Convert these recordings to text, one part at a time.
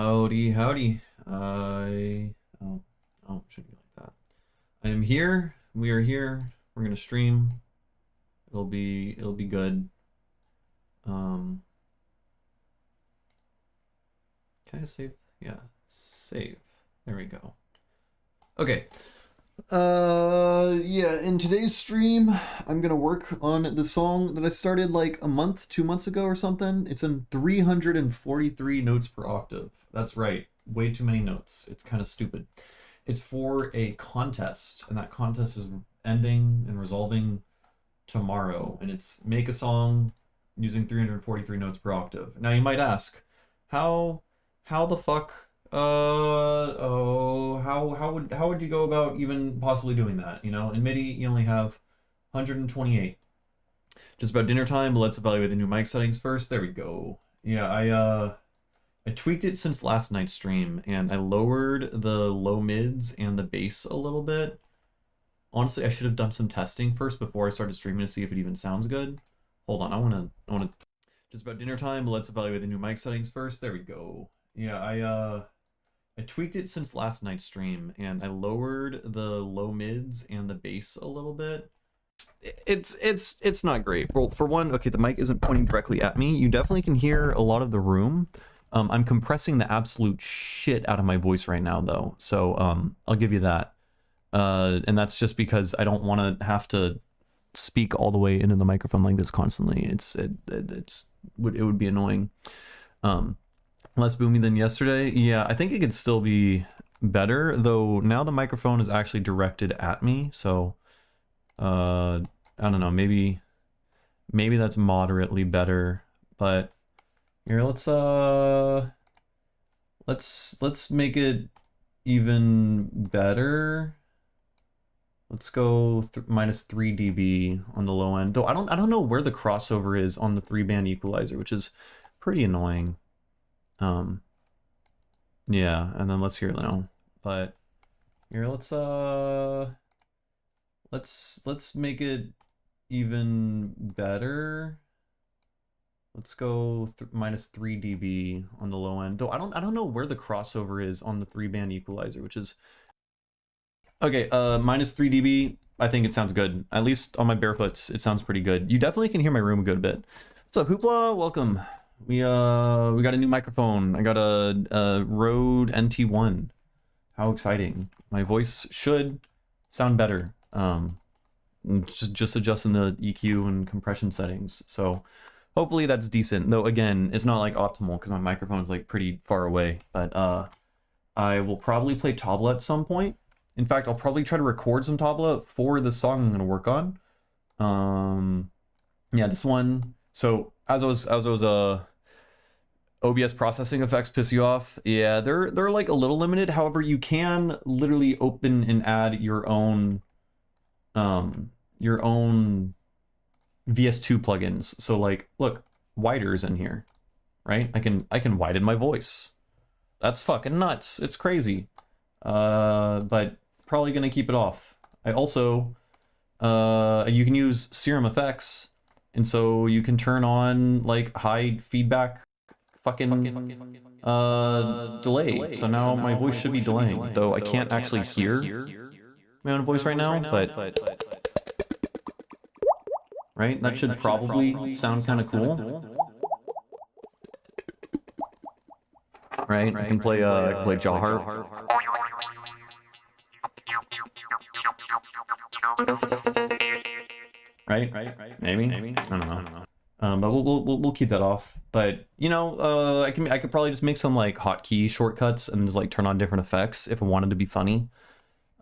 Howdy, howdy. Oh, oh, it shouldn't be like that. I am here. We are here. We're gonna stream. It'll be good. Um, can I save? Yeah, save. There we go. Okay. Yeah, in today's stream, I'm gonna work on the song that I started like a month, 2 months ago or something. It's in 343 notes per octave. That's right. Way too many notes. It's kind of stupid. It's for a contest, and that contest is ending and resolving tomorrow. And it's make a song using 343 notes per octave. Now you might ask, how how the fuck how would you go about even possibly doing that? You know, in MIDI you only have 128. Just about dinner time, but let's evaluate the new mic settings first. There we go. Yeah, I tweaked it since last night's stream, and I lowered the low mids and the bass a little bit. Honestly, I should have done some testing first before I started streaming to see if it even sounds good. Hold on, I wanna just about dinner time, but let's evaluate the new mic settings first. There we go. Yeah, I tweaked it since last night's stream, and I lowered the low mids and the bass a little bit. It's not great. Well, for one, okay, the mic isn't pointing directly at me. You definitely can hear a lot of the room. I'm compressing the absolute shit out of my voice right now, though, so I'll give you that. And that's just because I don't want to have to speak all the way into the microphone like this constantly. It would be annoying. Less boomy than yesterday. Yeah, I think it could still be better, though. Now the microphone is actually directed at me, so I don't know. Maybe that's moderately better, but. Here, let's make it even better. Let's go minus 3 dB on the low end. Though I don't know where the crossover is on the 3-band equalizer, which is pretty annoying. Yeah, and then let's hear it now. But here, let's make it even better. Let's go minus 3 dB on the low end. Though I don't know where the crossover is on the 3-band equalizer, which is okay. Minus 3 dB. I think it sounds good. At least on my barefoots, it sounds pretty good. You definitely can hear my room a good bit. What's up, Hoopla? Welcome. We got a new microphone. I got a Rode NT1. How exciting! My voice should sound better. Just adjusting the EQ and compression settings. So. Hopefully that's decent, though again, it's not like optimal because my microphone is like pretty far away, but I will probably play tabla at some point. In fact, I'll probably try to record some tabla for the song I'm going to work on. Yeah, this one. So as I was OBS processing effects piss you off. Yeah, they're like a little limited. However, you can literally open and add your own VS2 plugins. So like, look, wider's in here, right? I can widen my voice. That's fucking nuts. It's crazy. But probably gonna keep it off. I also, you can use Serum Effects, and so you can turn on like high feedback fucking delay. So now my voice should be delaying, though I can't actually hear my own voice right now, but right? That should probably sound kind of cool. Right? I can play jaw harp. Right? Maybe? I don't know. But we'll keep that off. But you know, I could probably just make some like hotkey shortcuts and just like turn on different effects if I wanted to be funny.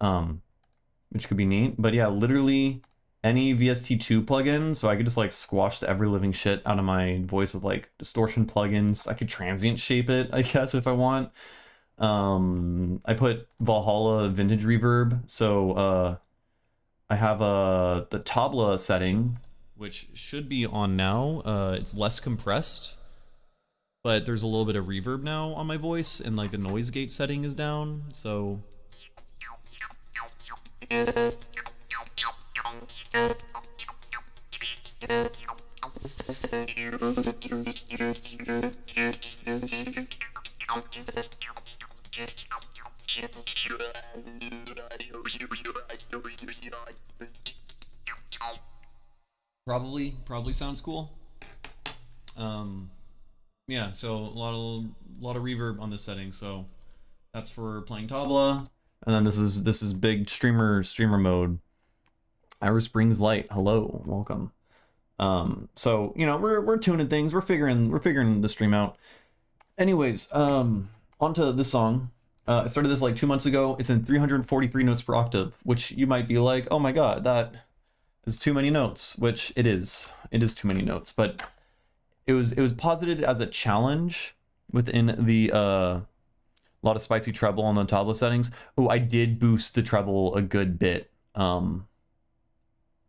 Which could be neat. But yeah, literally any VST2 plugin, so I could just like squash the ever living shit out of my voice with like distortion plugins. I could transient shape it, I guess, if I want. I put Valhalla vintage reverb, so I have the tabla setting, which should be on now. It's less compressed, but there's a little bit of reverb now on my voice, and like the noise gate setting is down, so Probably sounds cool. Yeah, so a lot of reverb on this setting, so that's for playing tabla. And then this is big streamer mode. Iris Springs Light, hello, welcome. So you know, we're tuning things, we're figuring the stream out. Anyways, onto this song. I started this like 2 months ago. It's in 343 notes per octave, which you might be like, oh my god, that is too many notes, which it is. It is too many notes, but it was posited as a challenge within the lot of spicy treble on the tabla settings. Oh, I did boost the treble a good bit.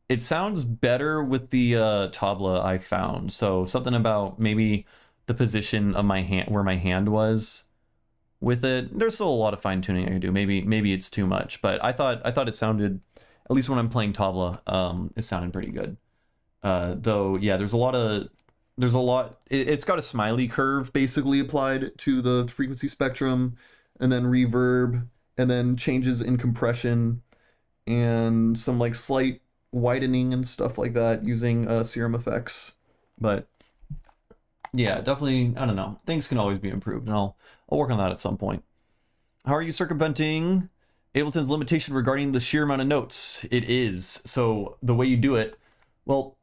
It sounds better with the tabla, I found. So something about maybe the position of my hand, where my hand was with it. There's still a lot of fine tuning I can do. Maybe it's too much, but I thought it sounded, at least when I'm playing tabla, it sounded pretty good. Though, yeah, there's a lot. It's got a smiley curve basically applied to the frequency spectrum, and then reverb, and then changes in compression, and some like slight widening and stuff like that using serum effects. But yeah, definitely, I don't know, things can always be improved, and I'll work on that at some point. How are you circumventing Ableton's limitation regarding the sheer amount of notes? It is, so the way you do it, well,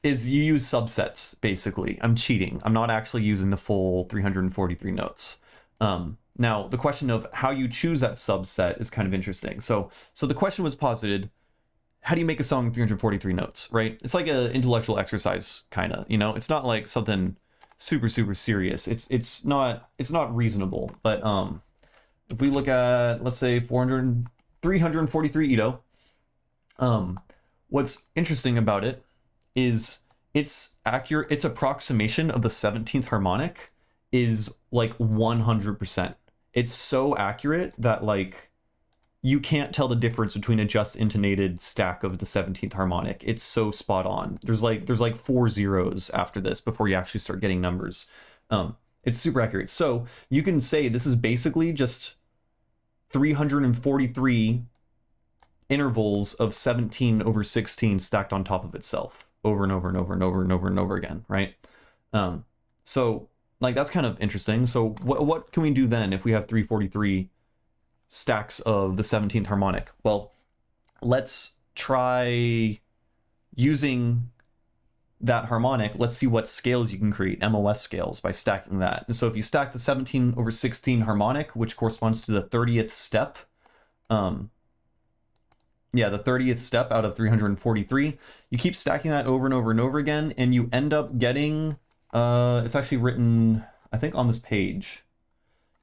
is you use subsets, basically. I'm cheating. I'm not actually using the full 343 notes. Now, the question of how you choose that subset is kind of interesting. So the question was posited, how do you make a song with 343 notes, right? It's like an intellectual exercise, kind of, you know? It's not like something super serious. It's not reasonable. But if we look at, let's say, 343 Ito, what's interesting about it is its approximation of the 17th harmonic is like 100%. It's so accurate that like you can't tell the difference between a just intonated stack of the 17th harmonic. It's so spot on. There's like 4 zeros after this before you actually start getting numbers. It's super accurate. So you can say this is basically just 343 intervals of 17 over 16 stacked on top of itself over and over and over and over and over and over again, right? So like that's kind of interesting. So what can we do then if we have 343 stacks of the 17th harmonic? Well, let's try using that harmonic. Let's see what scales you can create, MOS scales, by stacking that. And so if you stack the 17 over 16 harmonic, which corresponds to the 30th step, yeah, the 30th step out of 343, you keep stacking that over and over and over again, and you end up getting, it's actually written, I think, on this page.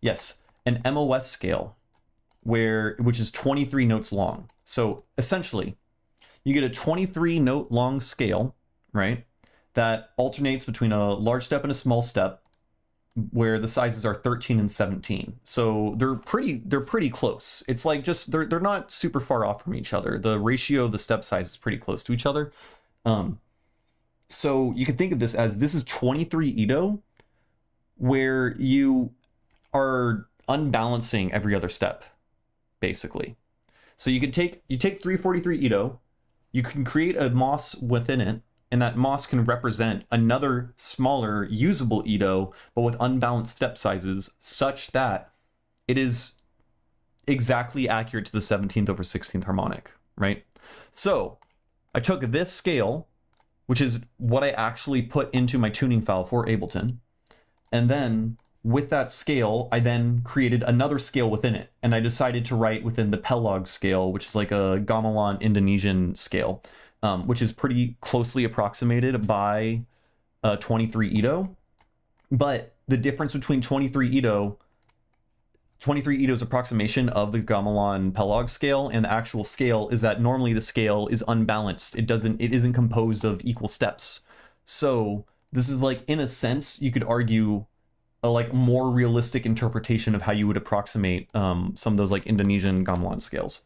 Yes, an MOS scale, which is 23 notes long. So essentially, you get a 23 note long scale, right, that alternates between a large step and a small step, where the sizes are 13 and 17. So they're pretty close. It's like just they're not super far off from each other. The ratio of the step size is pretty close to each other. So you can think of this as this is 23 Ito, where you are unbalancing every other step, basically. So you take 343 Ito, you can create a MOS within it, and that MOS can represent another smaller usable Ito, but with unbalanced step sizes, such that it is exactly accurate to the 17th over 16th harmonic, right? So I took this scale, which is what I actually put into my tuning file for Ableton, and then with that scale, I then created another scale within it, and I decided to write within the Pelog scale, which is like a gamelan Indonesian scale, which is pretty closely approximated by 23 Ito. But the difference between 23 Ito's approximation of the gamelan Pelog scale and the actual scale is that normally the scale is unbalanced. It isn't composed of equal steps. So this is like, in a sense, you could argue a like more realistic interpretation of how you would approximate some of those like Indonesian gamelan scales.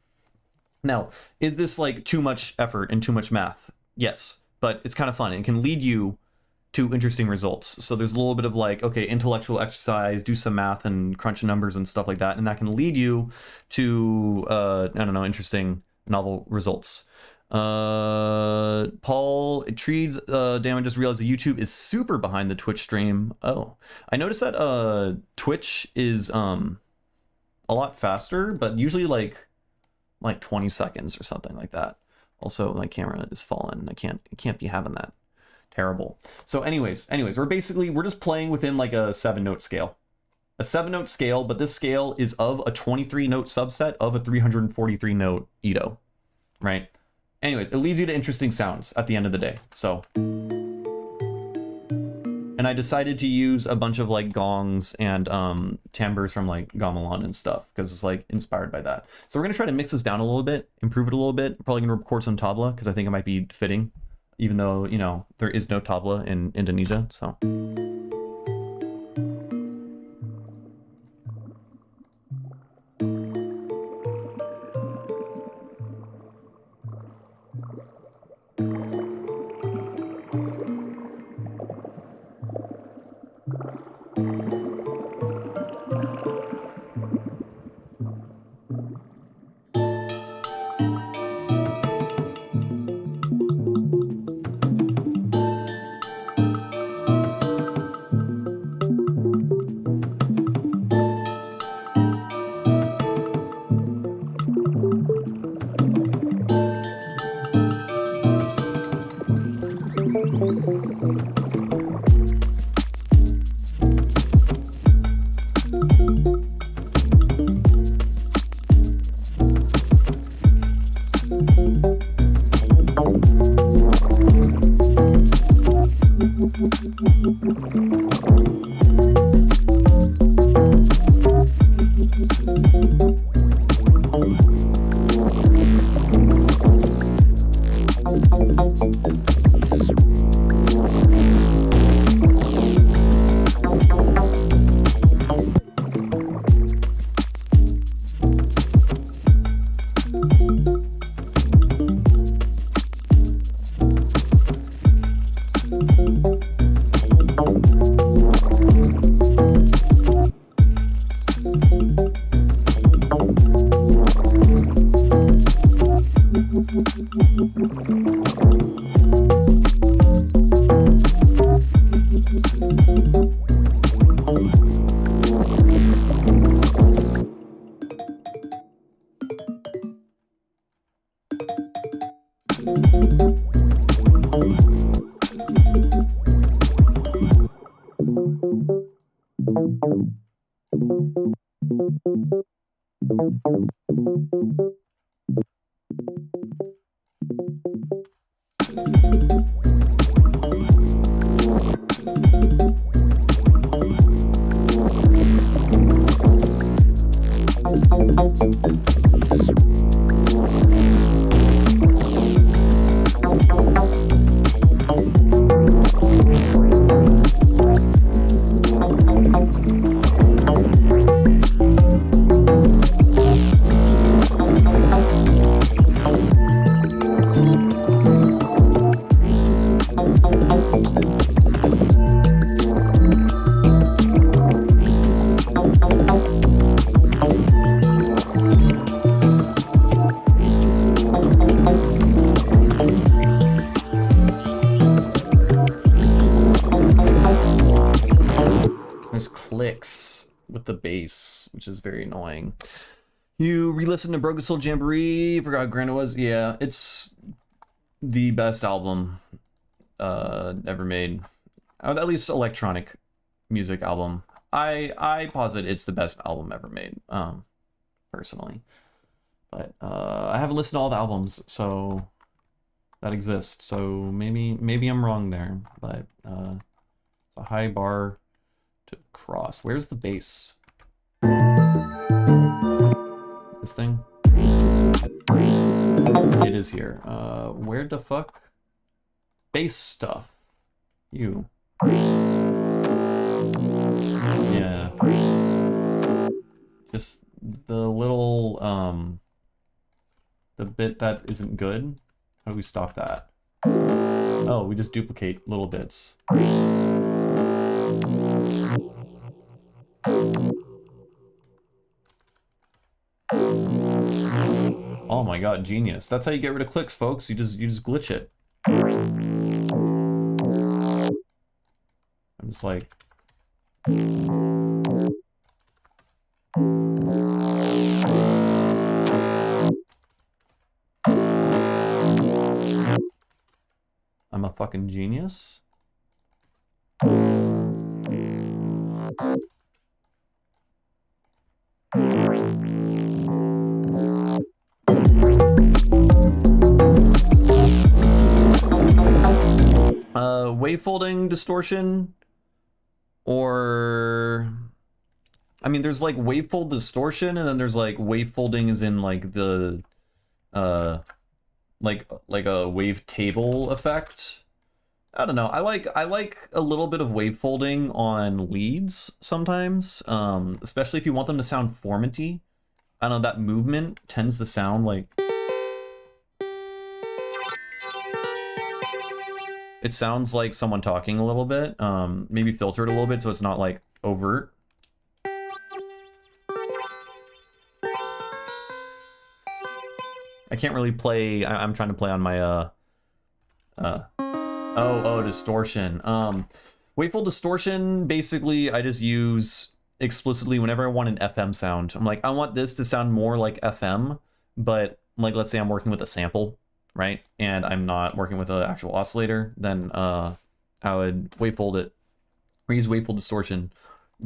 Now, is this like too much effort and too much math? Yes, but it's kind of fun. It can lead you to interesting results. So there's a little bit of like, okay, intellectual exercise, do some math and crunch numbers and stuff like that, and that can lead you to I don't know, interesting novel results. Paul Treeds Damon just realized that YouTube is super behind the Twitch stream. Oh, I noticed that Twitch is a lot faster, but usually like 20 seconds or something like that. Also, my camera is fallen. It can't be having that. Terrible. So anyways, we're just playing within like a 7-note scale. A 7-note scale, but this scale is of a 23-note subset of a 343-note Edo, right? Anyways, it leads you to interesting sounds at the end of the day. So, and I decided to use a bunch of like gongs and timbres from like gamelan and stuff because it's like inspired by that. So we're gonna try to mix this down a little bit, improve it a little bit. Probably gonna record some tabla because I think it might be fitting, even though, you know, there is no tabla in Indonesia. So. Which is very annoying. You re-listened to Broken Soul Jamboree, forgot how grand it was. Yeah, it's the best album ever made. At least electronic music album. I posit it's the best album ever made, personally. But I haven't listened to all the albums, so that exists. So maybe I'm wrong there, but it's a high bar to cross. Where's the bass? This thing? It is here. Where the fuck? Bass stuff. You. Yeah. Just the little, the bit that isn't good. How do we stop that? Oh, we just duplicate little bits. Oh my god, genius. That's how you get rid of clicks, folks. You just glitch it. I'm just like... I'm a fucking genius. Wavefolding distortion, or... I mean, there's like wavefold distortion, and then there's like wavefolding is in like the... like a wavetable effect. I don't know. I like a little bit of wavefolding on leads sometimes, especially if you want them to sound formanty. I don't know, that movement tends to sound like... It sounds like someone talking a little bit, maybe filter it a little bit so it's not like overt. I can't really play, I'm trying to play on my, distortion. Wavefold distortion, basically, I just use explicitly whenever I want an FM sound. I'm like, I want this to sound more like FM, but like, let's say I'm working with a sample, right? And I'm not working with an actual oscillator, then I would wavefold it, or use wavefold distortion,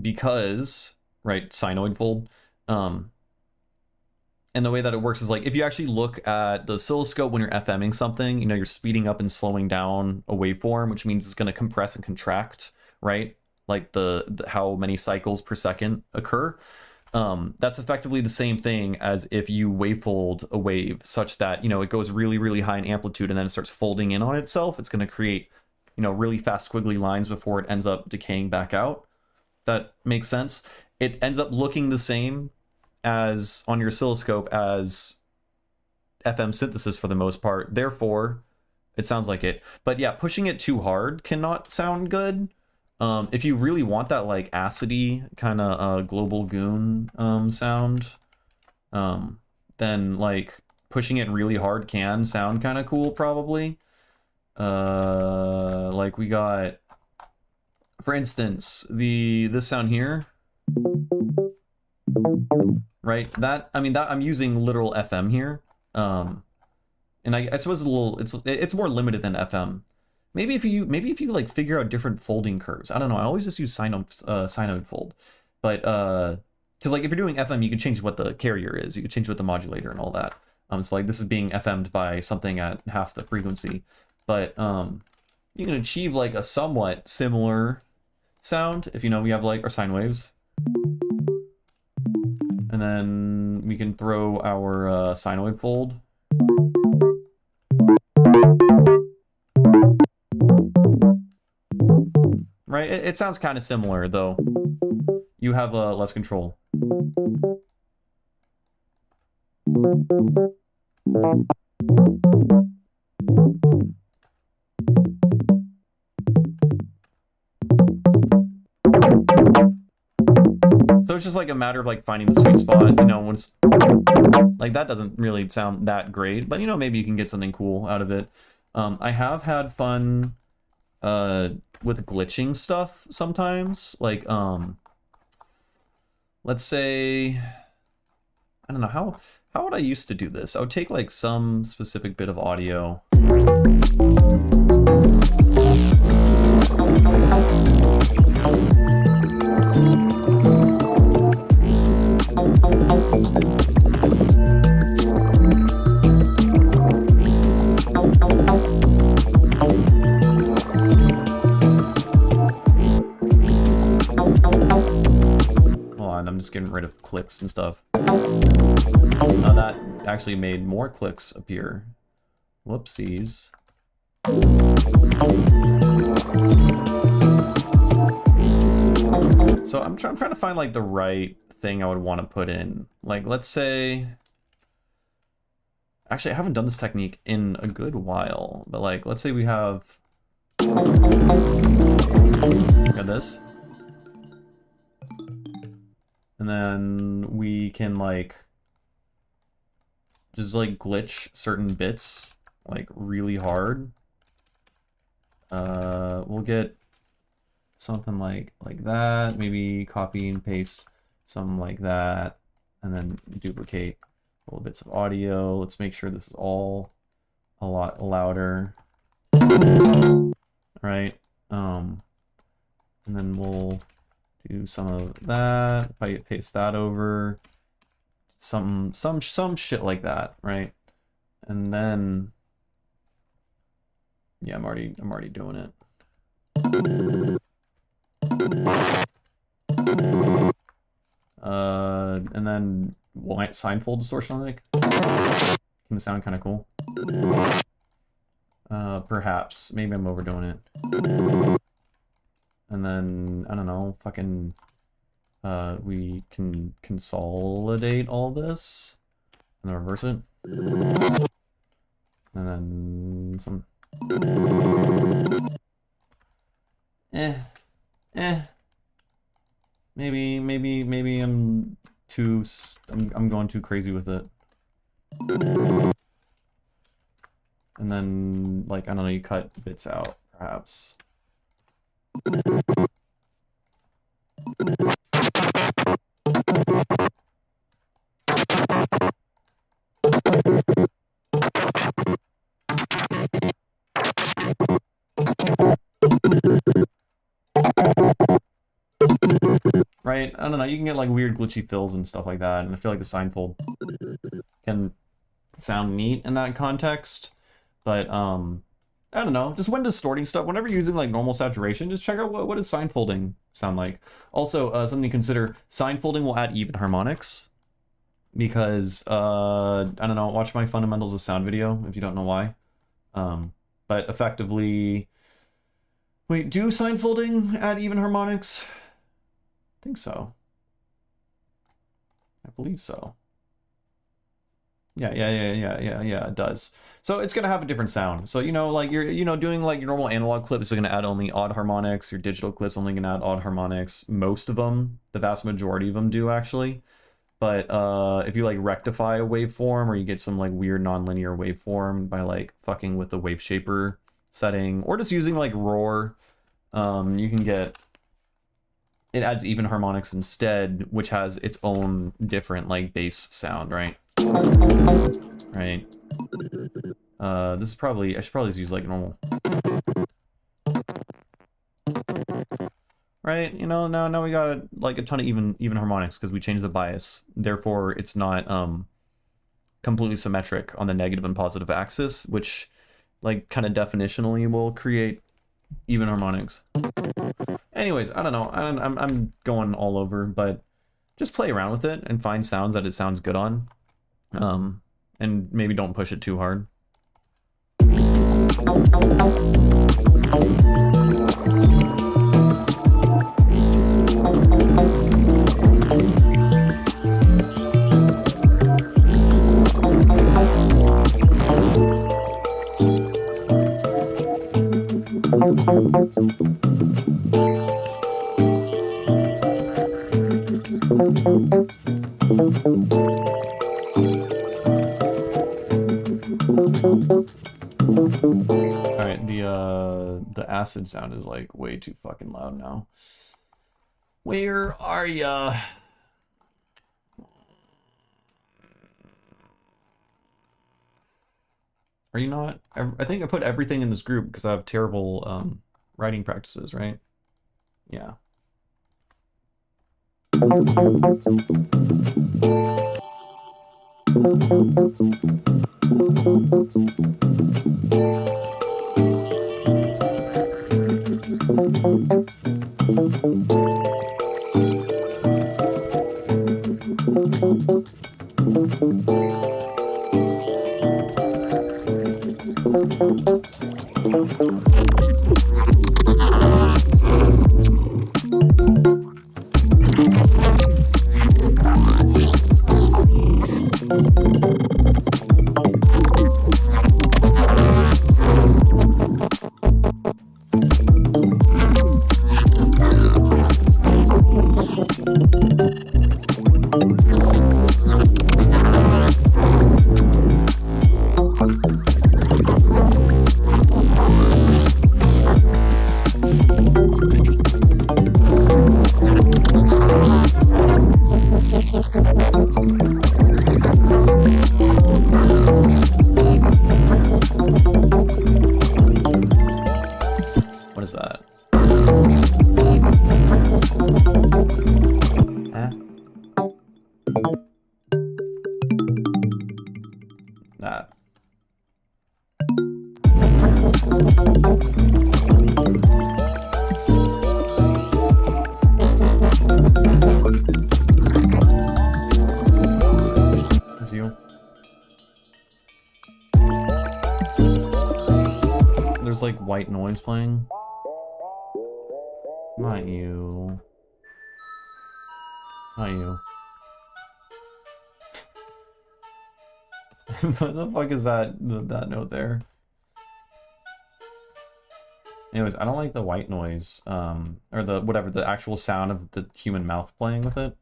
because, right, sinoid fold, and the way that it works is like, if you actually look at the oscilloscope when you're FMing something, you know, you're speeding up and slowing down a waveform, which means it's going to compress and contract, right? Like the how many cycles per second occur. That's effectively the same thing as if you wavefold a wave such that, you know, it goes really, really high in amplitude and then it starts folding in on itself. It's going to create, you know, really fast squiggly lines before it ends up decaying back out. That makes sense. It ends up looking the same as on your oscilloscope as FM synthesis for the most part. Therefore, it sounds like it. But yeah, pushing it too hard cannot sound good. If you really want that like acidy kind of global goon sound, then like pushing it really hard can sound kind of cool probably. Like we got, for instance, this sound here. Right, that, I mean, that I'm using literal FM here, and I suppose a little, it's more limited than FM. Maybe if you like figure out different folding curves. I don't know. I always just use sinoid fold, but because like if you're doing FM, you can change what the carrier is. You can change what the modulator and all that. So like this is being FM'd by something at half the frequency, but you can achieve like a somewhat similar sound if you know we have like our sine waves. And then we can throw our sinoid fold. Right, it sounds kind of similar, though. You have less control. So it's just like a matter of like finding the sweet spot, you know, once like that doesn't really sound that great, but you know, maybe you can get something cool out of it. I have had fun with glitching stuff sometimes, like let's say, I don't know, how would I used to do this? I would take like some specific bit of audio. I'm just getting rid of clicks and stuff. That actually made more clicks appear. Whoopsies. So I'm trying to find like the right thing I would want to put in. Like, let's say... Actually, I haven't done this technique in a good while, but like, let's say we have Got this. And then we can like just like glitch certain bits like really hard. We'll get something like that, maybe copy and paste something like that, and then duplicate little bits of audio. Let's make sure this is all a lot louder. Right? And then we'll do some of that, paste that over, some shit like that, right? And then yeah, I'm already doing it. And then Seinfeld distortion, I think. Can sound kind of cool. Perhaps. Maybe I'm overdoing it. And then, I don't know, fucking, we can consolidate all this and then reverse it. And then some. Maybe I'm going too crazy with it. And then, like, I don't know, you cut bits out, perhaps. Right? I don't know, you can get like weird glitchy fills and stuff like that, and I feel like the Seinfeld can sound neat in that context, but I don't know, just when distorting stuff, whenever you're using like normal saturation, just check out what does Seinfelding sound like. Also, something to consider, Seinfelding will add even harmonics, because, I don't know, watch my Fundamentals of Sound video if you don't know why. But effectively, wait, do Seinfelding add even harmonics? I think so. I believe so. Yeah, it does. So it's gonna have a different sound. So, you know, like you're, doing like your normal analog clips are gonna add only odd harmonics. Your digital clips only gonna add odd harmonics. Most of them, the vast majority of them do actually. But if you like rectify a waveform, or you get some like weird nonlinear waveform by like fucking with the wave shaper setting, or just using like roar, you can get, it adds even harmonics instead, which has its own different like bass sound, right? Right. This is probably, I should probably just use like normal. Right, you know, now we got like a ton of even harmonics because we changed the bias. Therefore, it's not completely symmetric on the negative and positive axis, which like kind of definitionally will create even harmonics. Anyways, I don't know. I'm going all over, but just play around with it and find sounds that it sounds good on. And maybe don't push it too hard. Alright, the acid sound is like way too fucking loud now. Where are ya? Are you not? I think I put everything in this group because I have terrible writing practices, right? Yeah. that. Is you? There's like white noise playing. Not you. Not you. What the fuck is that note there? Anyways, I don't like the white noise, or the whatever, the actual sound of the human mouth playing with it.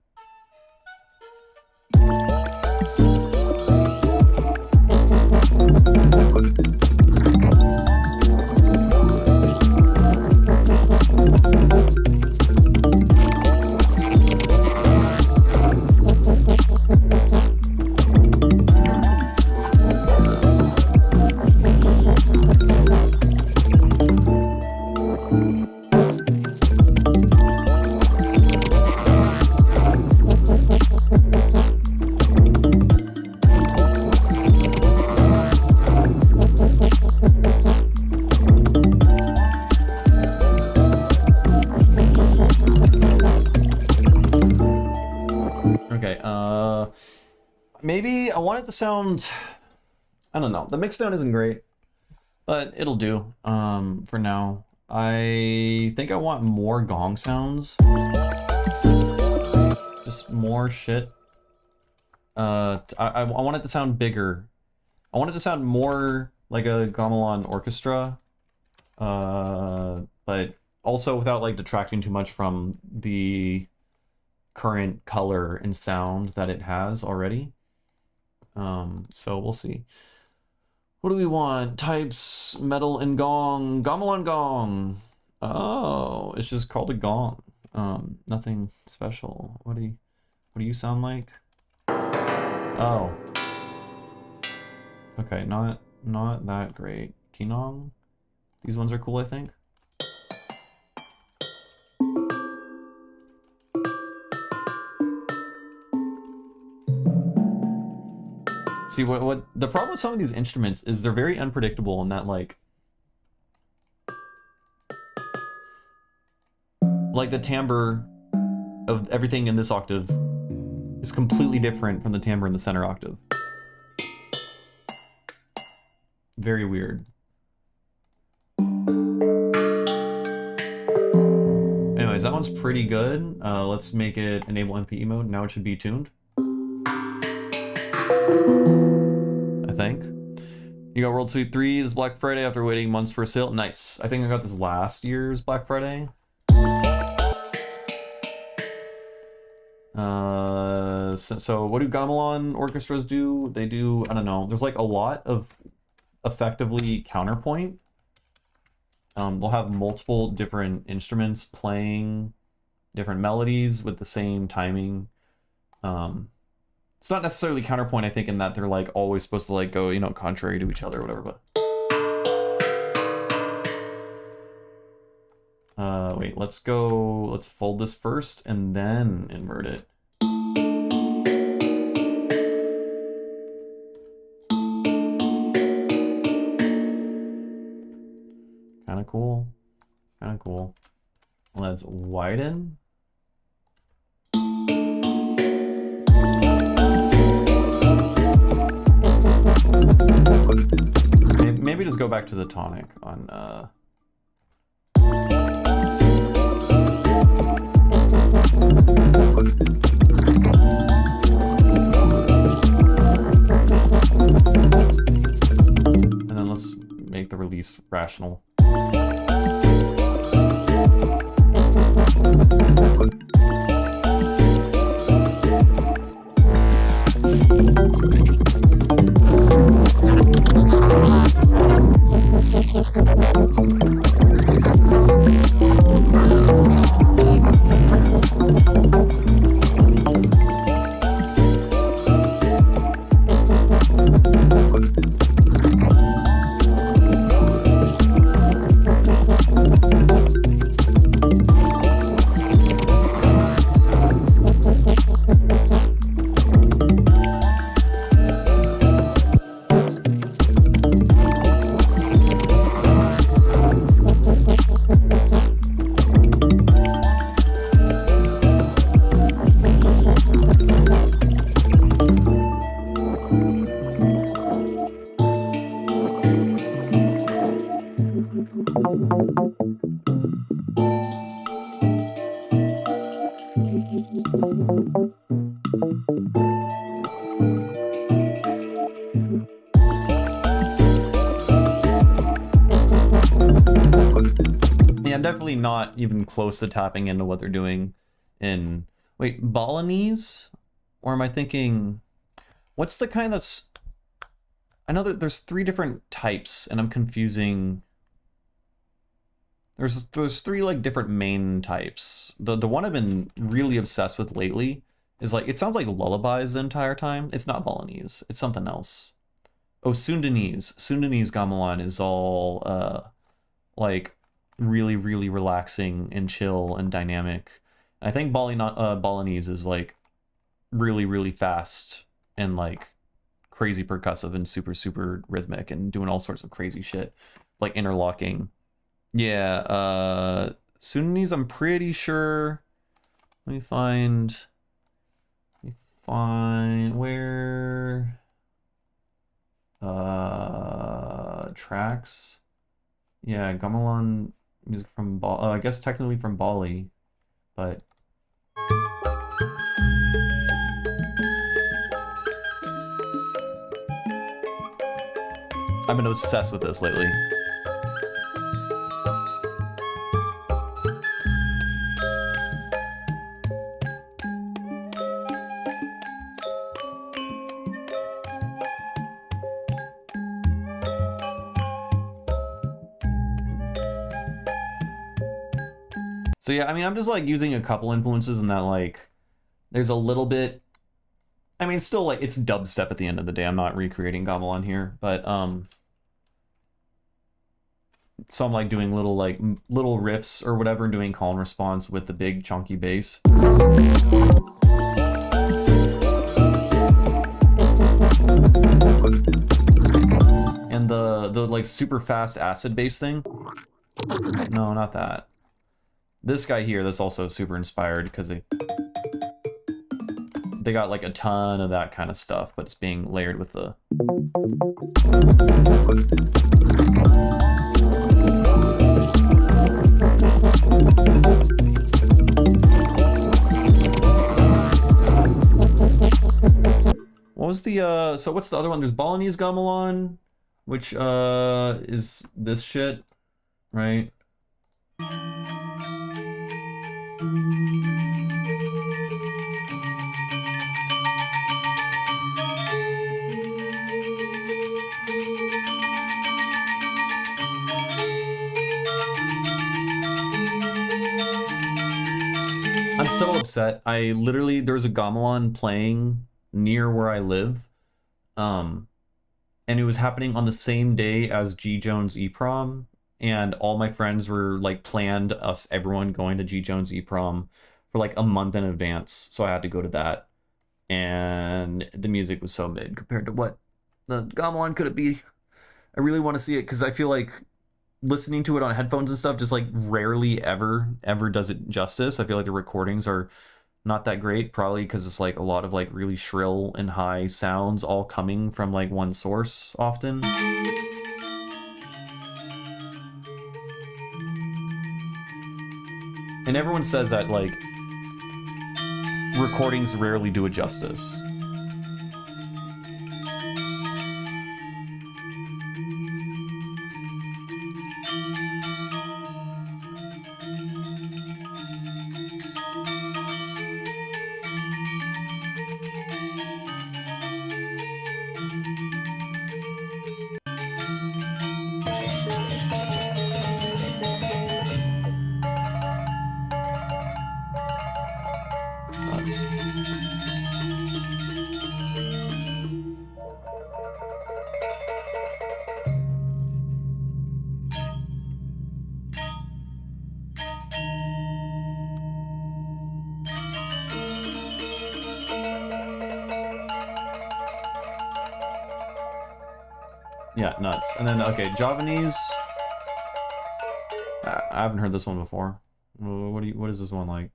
Maybe I want it to sound, I don't know, the mixdown isn't great, but it'll do for now. I think I want more gong sounds, just more shit. I want it to sound bigger. I want it to sound more like a gamelan orchestra, but also without like detracting too much from the current color and sound that it has already. So we'll see. What do we want? Types, metal and gong. Gamelan gong. Oh, it's just called a gong. Nothing special. What do you sound like? Oh. Okay, not that great. Kinong? These ones are cool, I think. See, what the problem with some of these instruments is they're very unpredictable in that, like the timbre of everything in this octave is completely different from the timbre in the center octave. Very weird. Anyways, that one's pretty good. Let's make it enable MPE mode. Now it should be tuned, I think. You got World Suite 3 this Black Friday after waiting months for a sale. Nice. I think I got this last year's Black Friday. So what do gamelan orchestras do? They do, I don't know, there's like a lot of effectively counterpoint. They'll have multiple different instruments playing different melodies with the same timing. It's not necessarily counterpoint, I think, in that they're like always supposed to like go, you know, contrary to each other or whatever, but wait, let's fold this first and then invert it. Kind of cool. Kind of cool. Let's widen. Maybe just go back to the tonic on and then let's make the release rational. definitely not even close to tapping into what they're doing in... Wait, Balinese? Or am I thinking... What's the kind that's... I know that there's 3 different types, and I'm confusing... There's 3 like different main types. The one I've been really obsessed with lately is like, it sounds like lullabies the entire time. It's not Balinese, it's something else. Oh, Sundanese. Sundanese gamelan is all like really, really relaxing and chill and dynamic. I think Balinese is like really, really fast and like crazy percussive and super, super rhythmic and doing all sorts of crazy shit, like interlocking. Yeah, Sundanese, I'm pretty sure. Let me find where tracks. Yeah, gamelan music from Bali. I guess technically from Bali, but I've been obsessed with this lately. So yeah, I mean, I'm just like using a couple influences in that, like, there's a little bit, I mean, still like, it's dubstep at the end of the day. I'm not recreating gamelan here, but so I'm like doing little riffs or whatever and doing call and response with the big chunky bass. And the like super fast acid bass thing. No, not that. This guy here, that's also super inspired because they got like a ton of that kind of stuff, but it's being layered with the... What was the, so what's the other one? There's Balinese gamelan, which, is this shit, right? I'm so upset. I literally, there's a gamelan playing near where I live, and it was happening on the same day as G. Jones EPROM, and all my friends were like planned everyone going to G. Jones EPROM for like a month in advance, so I had to go to that, and the music was so mid compared to what the gamelan could it be. I really want to see it because I feel like listening to it on headphones and stuff just like rarely ever does it justice. I feel like the recordings are not that great, probably because it's like a lot of like really shrill and high sounds all coming from like one source often. And everyone says that like recordings rarely do it justice. Yeah, nuts. And then, okay, Javanese. I haven't heard this one before. What is this one like?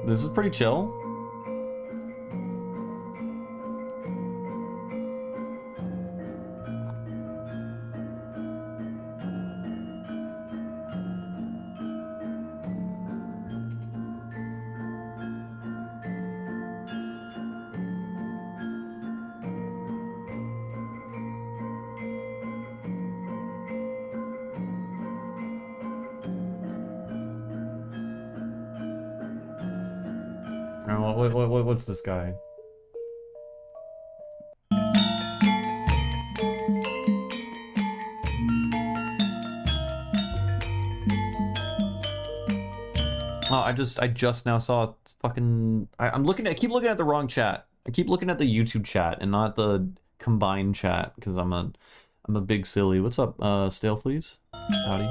This is pretty chill. What's this guy? Oh, I just now saw fucking. I keep looking at the wrong chat. I keep looking at the YouTube chat and not the combined chat because I'm a big silly. What's up, Stale Fleas? Howdy.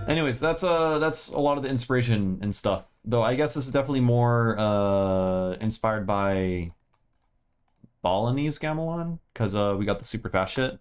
Anyways, that's a lot of the inspiration and stuff. Though I guess this is definitely more inspired by Balinese gamelan, because we got the super fast shit.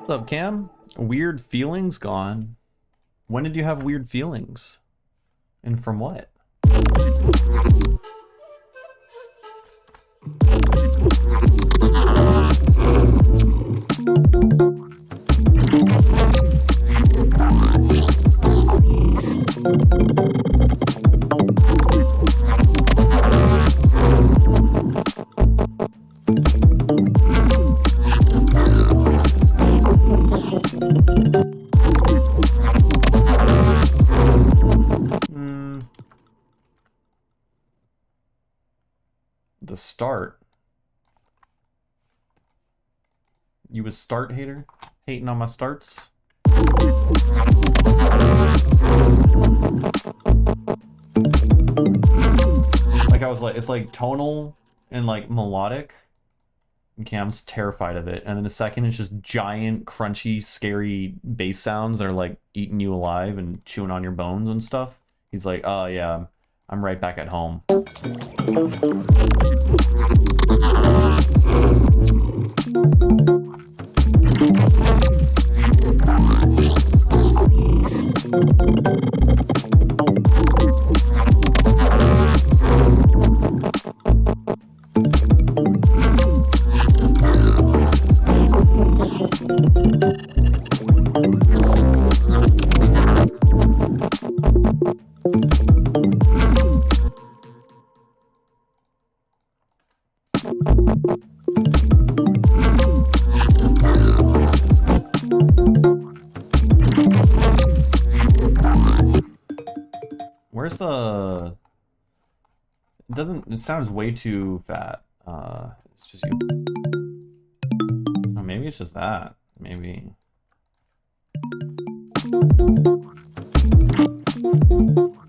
What's up, Cam? Weird feelings gone. When did you have weird feelings? And from what? The start. You a start hater? Hating on my starts? Like I was like, it's like tonal and like melodic. And Cam's terrified of it. And then the second is just giant, crunchy, scary bass sounds that are like eating you alive and chewing on your bones and stuff. He's like, oh yeah, I'm right back at home. Where's the... It sounds way too fat. It's just you. Oh, maybe it's just that. Maybe.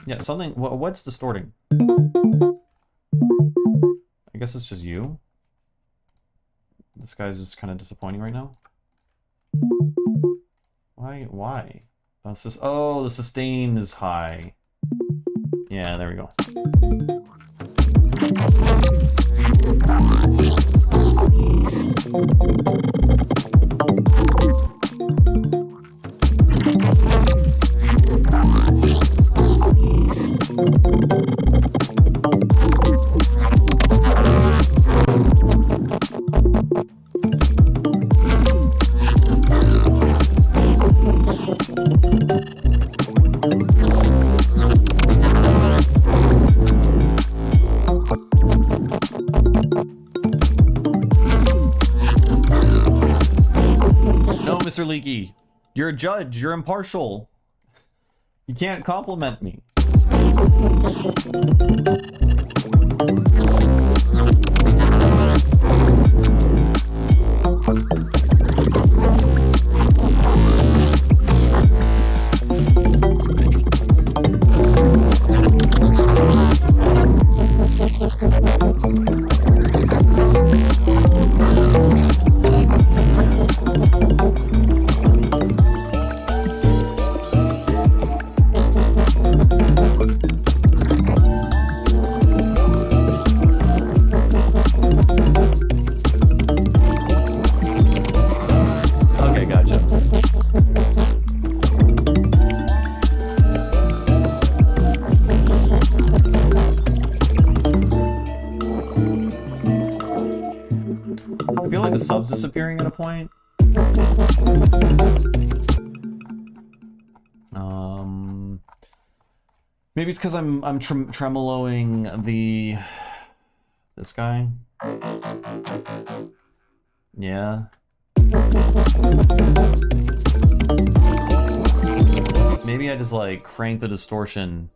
Yeah, something... What's distorting? I guess it's just you. This guy's just kind of disappointing right now. Why? Oh, the sustain is high. Yeah, there we go. Mr. Leaky, you're a judge, you're impartial. You can't compliment me. Okay, gotcha. I feel like the sub's disappearing at a point. Maybe it's because I'm tremoloing this guy. Yeah. Maybe I just like crank the distortion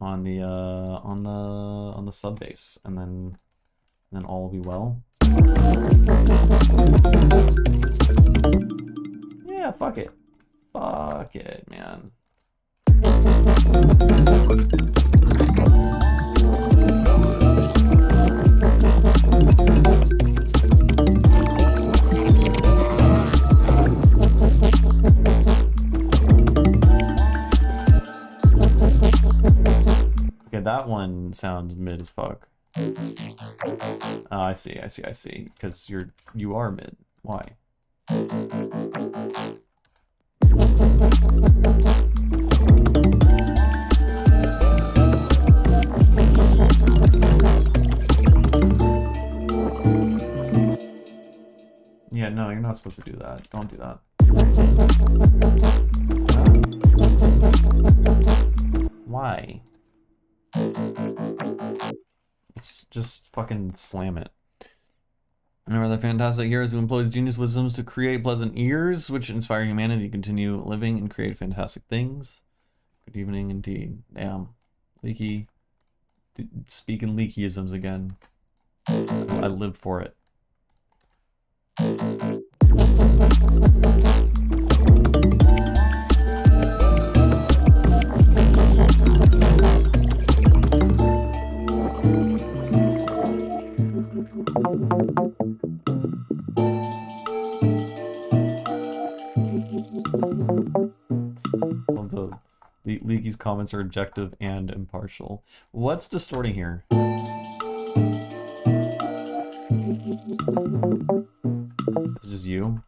on the sub bass, and then all will be well. Yeah, fuck it. Fuck it, man. Okay, that one sounds mid as fuck. I see. Because you are mid. Why? Yeah, no, you're not supposed to do that. Don't do that. Why? Let's just fucking slam it. Remember the fantastic heroes who employs genius wisdoms to create pleasant ears, which inspire humanity to continue living and create fantastic things. Good evening indeed. Damn. Leaky. Speaking leakyisms again. I live for it. Well, the Leaky's comments are objective and impartial. What's distorting here? It's just you?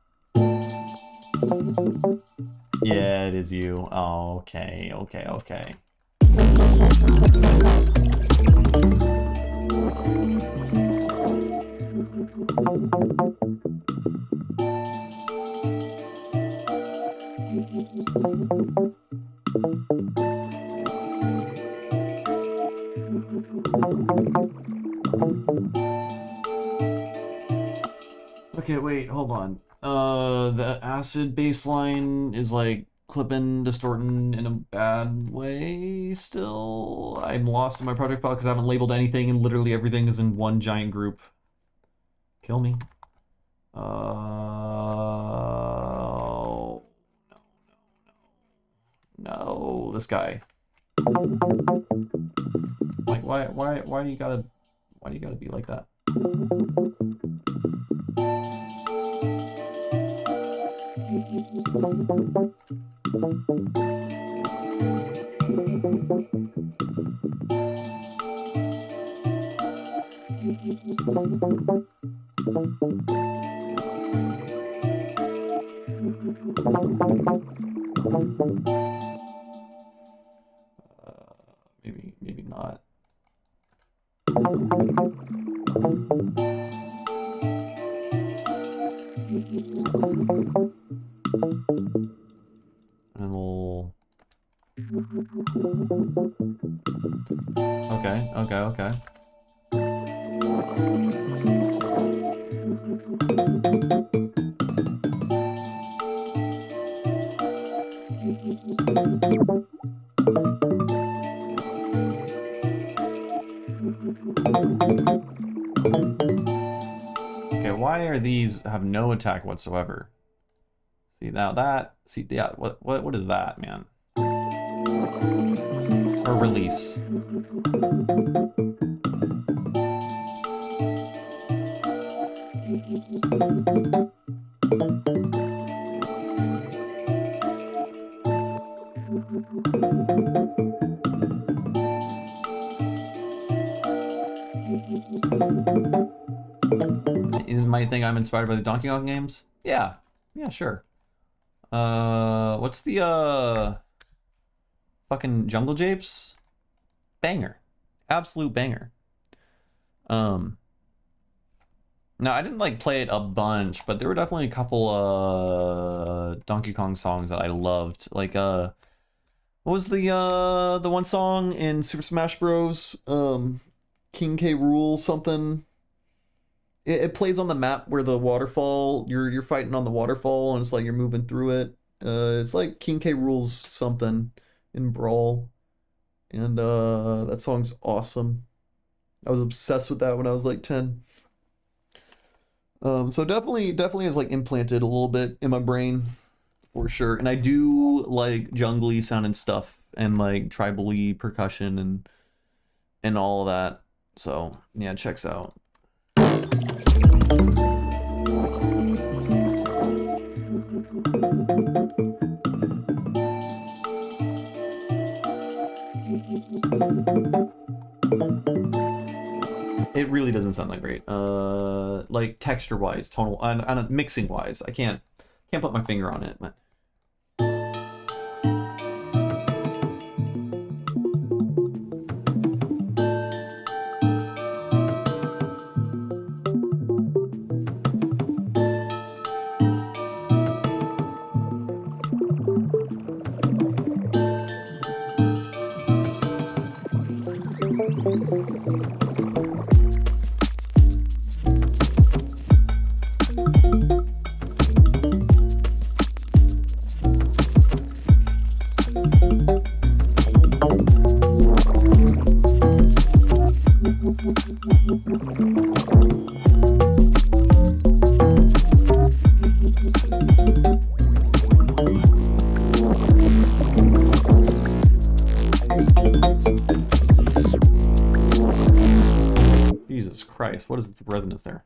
Yeah, it is you. Oh, okay. Okay, wait, hold on. The acid baseline is like clipping, distorting in a bad way still. I'm lost in my project file because I haven't labeled anything and literally everything is in one giant group. Kill me. No, this guy. Like, why do you gotta be like that? Maybe not. And we'll... Okay. why are these have no attack whatsoever? See now that, see, yeah, what is that, man? Or release. You might think I'm inspired by the Donkey Kong games. Yeah, sure. What's the fucking Jungle Japes? Banger, absolute banger. Now I didn't like play it a bunch, but there were definitely a couple Donkey Kong songs that I loved. Like what was the one song in Super Smash Bros? King K. Rool something. It plays on the map where the waterfall, you're fighting on the waterfall, and it's like you're moving through it. It's like King K. Rool's something in Brawl, and that song's awesome. I was obsessed with that when I was like 10. So definitely has like implanted a little bit in my brain, for sure. And I do like jungly sounding stuff and like tribal-y percussion and all of that. So yeah, it checks out. It really doesn't sound that great. Like texture-wise, tonal, and mixing-wise, I can't put my finger on it, but. Jesus Christ, what is the resonance there?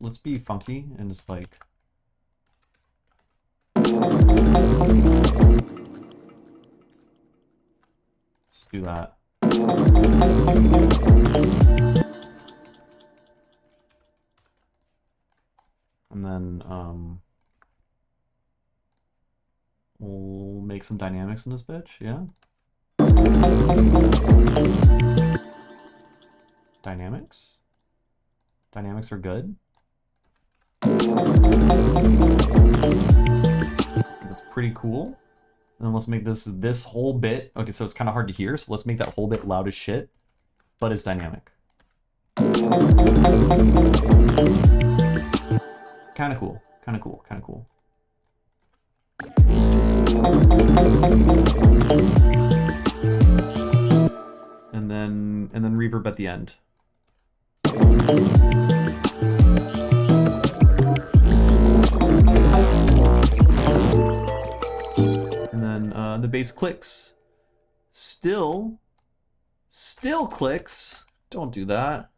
Let's be funky and just like just do that. And then we'll make some dynamics in this bitch, yeah. Dynamics? Dynamics are good. That's pretty cool. And then let's make this whole bit. Okay, so it's kind of hard to hear, so let's make that whole bit loud as shit, but it's dynamic. Kind of cool. Kind of cool. Kind of cool. And then reverb at the end. And then the bass clicks. Still clicks. Don't do that.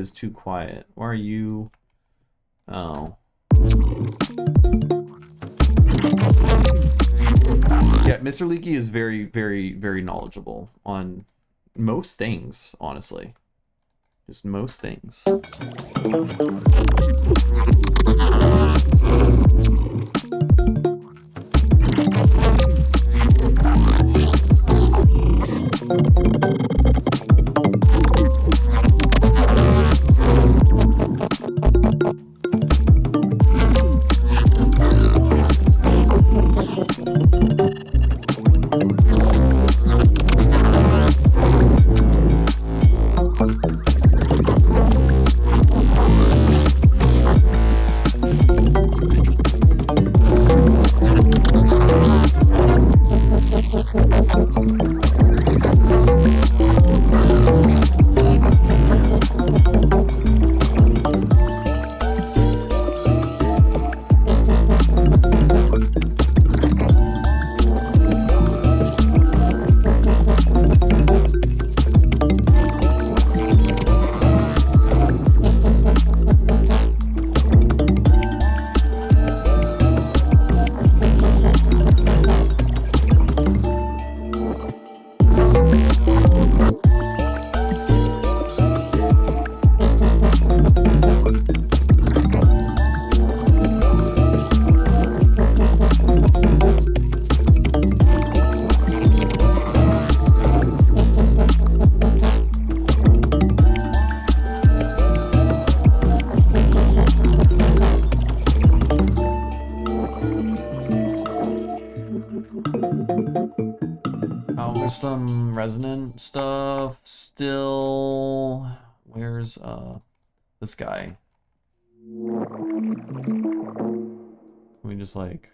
is too quiet. Why are you... Oh. Yeah, Mr. Leaky is very, very, very knowledgeable on most things, honestly. Just most things. Some resonant stuff still. Where's this guy? We just like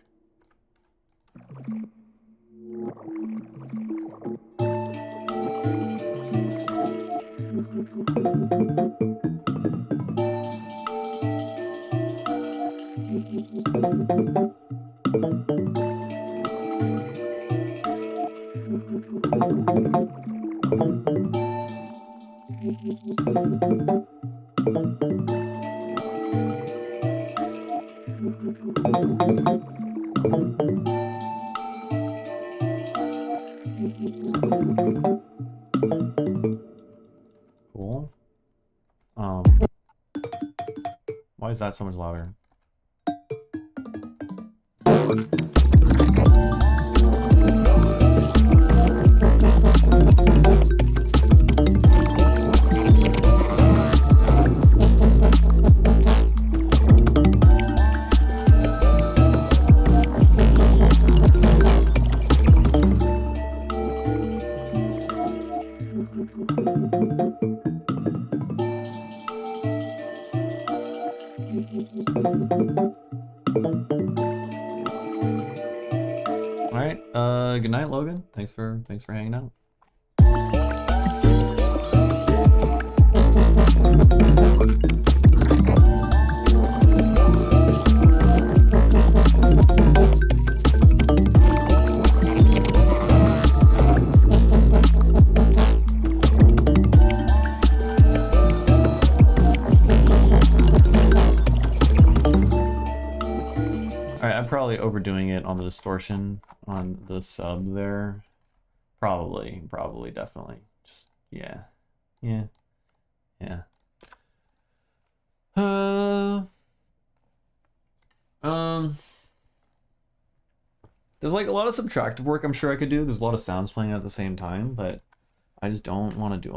cool. Why is that so much louder? Good night, Logan. Thanks for hanging out. I'm probably overdoing it on the distortion on the sub there. Probably, definitely. Just, yeah. There's like a lot of subtractive work I'm sure I could do. There's a lot of sounds playing at the same time, but I just don't want to do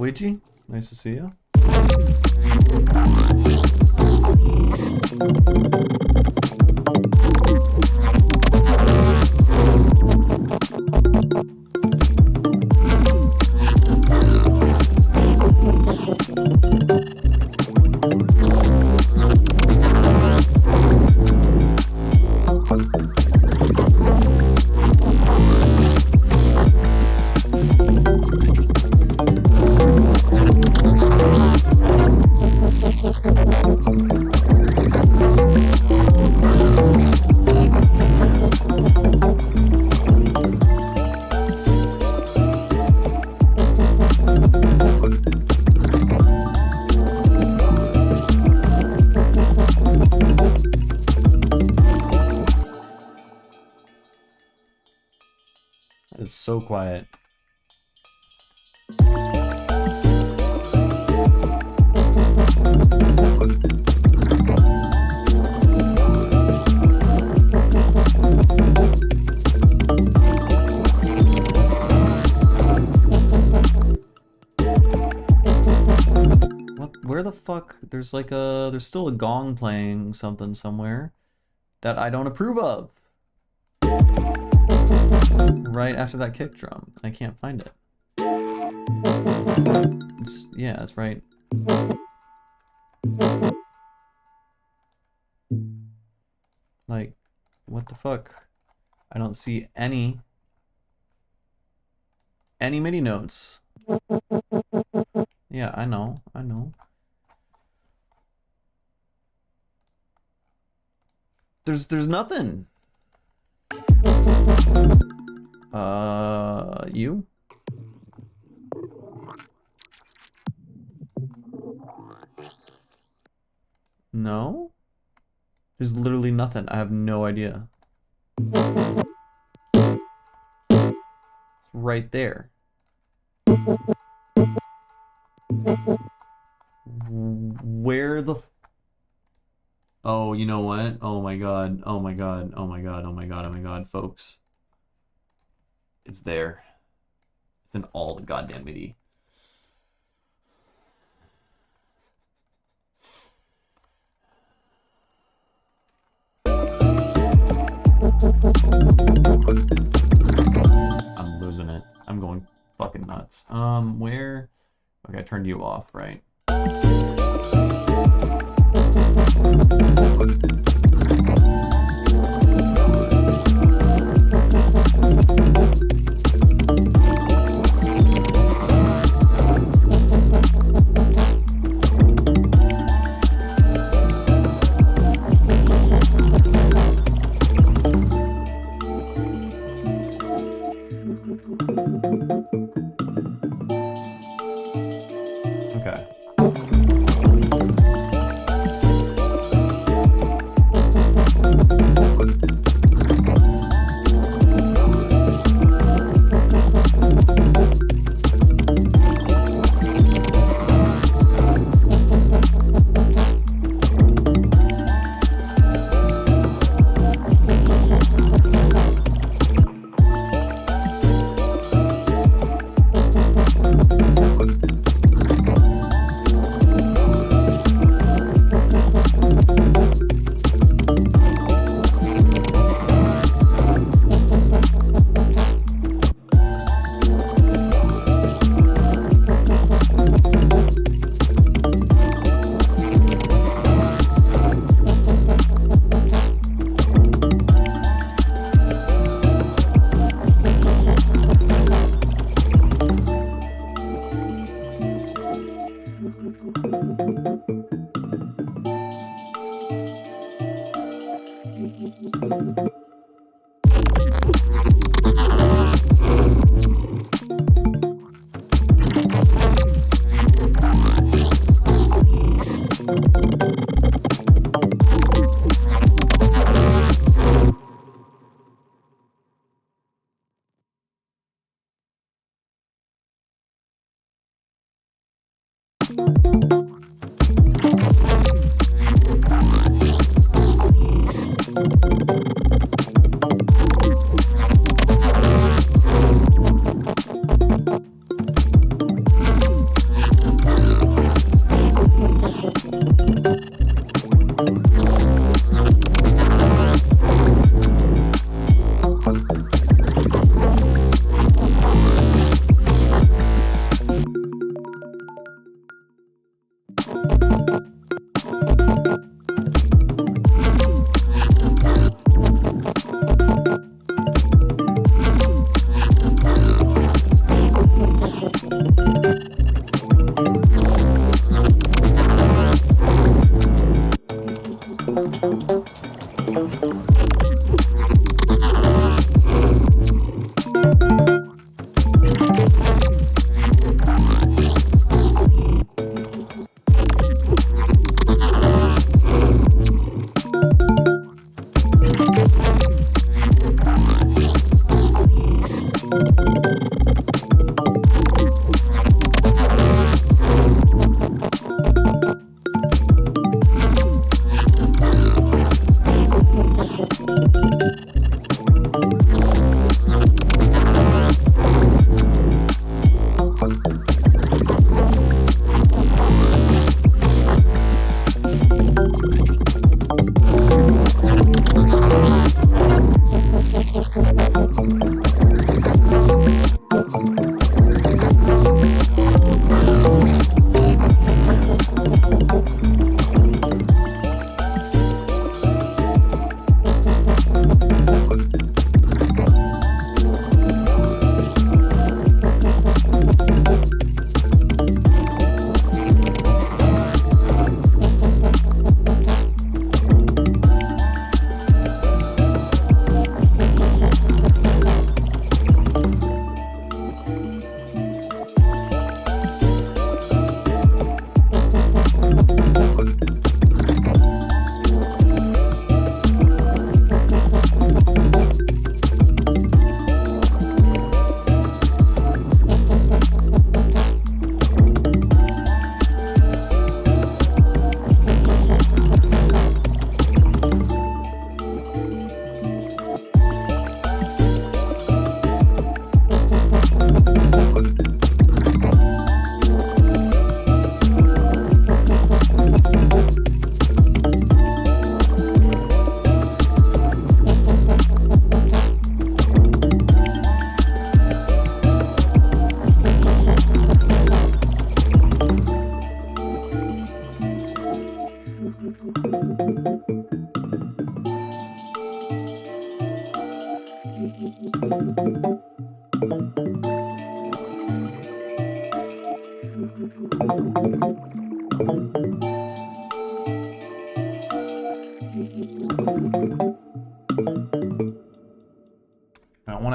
Luigi? Nice to see you. It's so quiet. What? Where the fuck? There's like there's still a gong playing something somewhere that I don't approve of. Right after that kick drum. I can't find it. Yeah, it's right. Like, what the fuck? I don't see any MIDI notes. Yeah, I know. There's nothing. You? No? There's literally nothing. I have no idea. It's right there. Where the... Oh, you know what? Oh my god. Oh my god. Oh my god. Oh my god. Oh my god, folks. It's there. It's in all the goddamn MIDI. I'm losing it. I'm going fucking nuts. Where? Okay, I turned you off, right? Okay.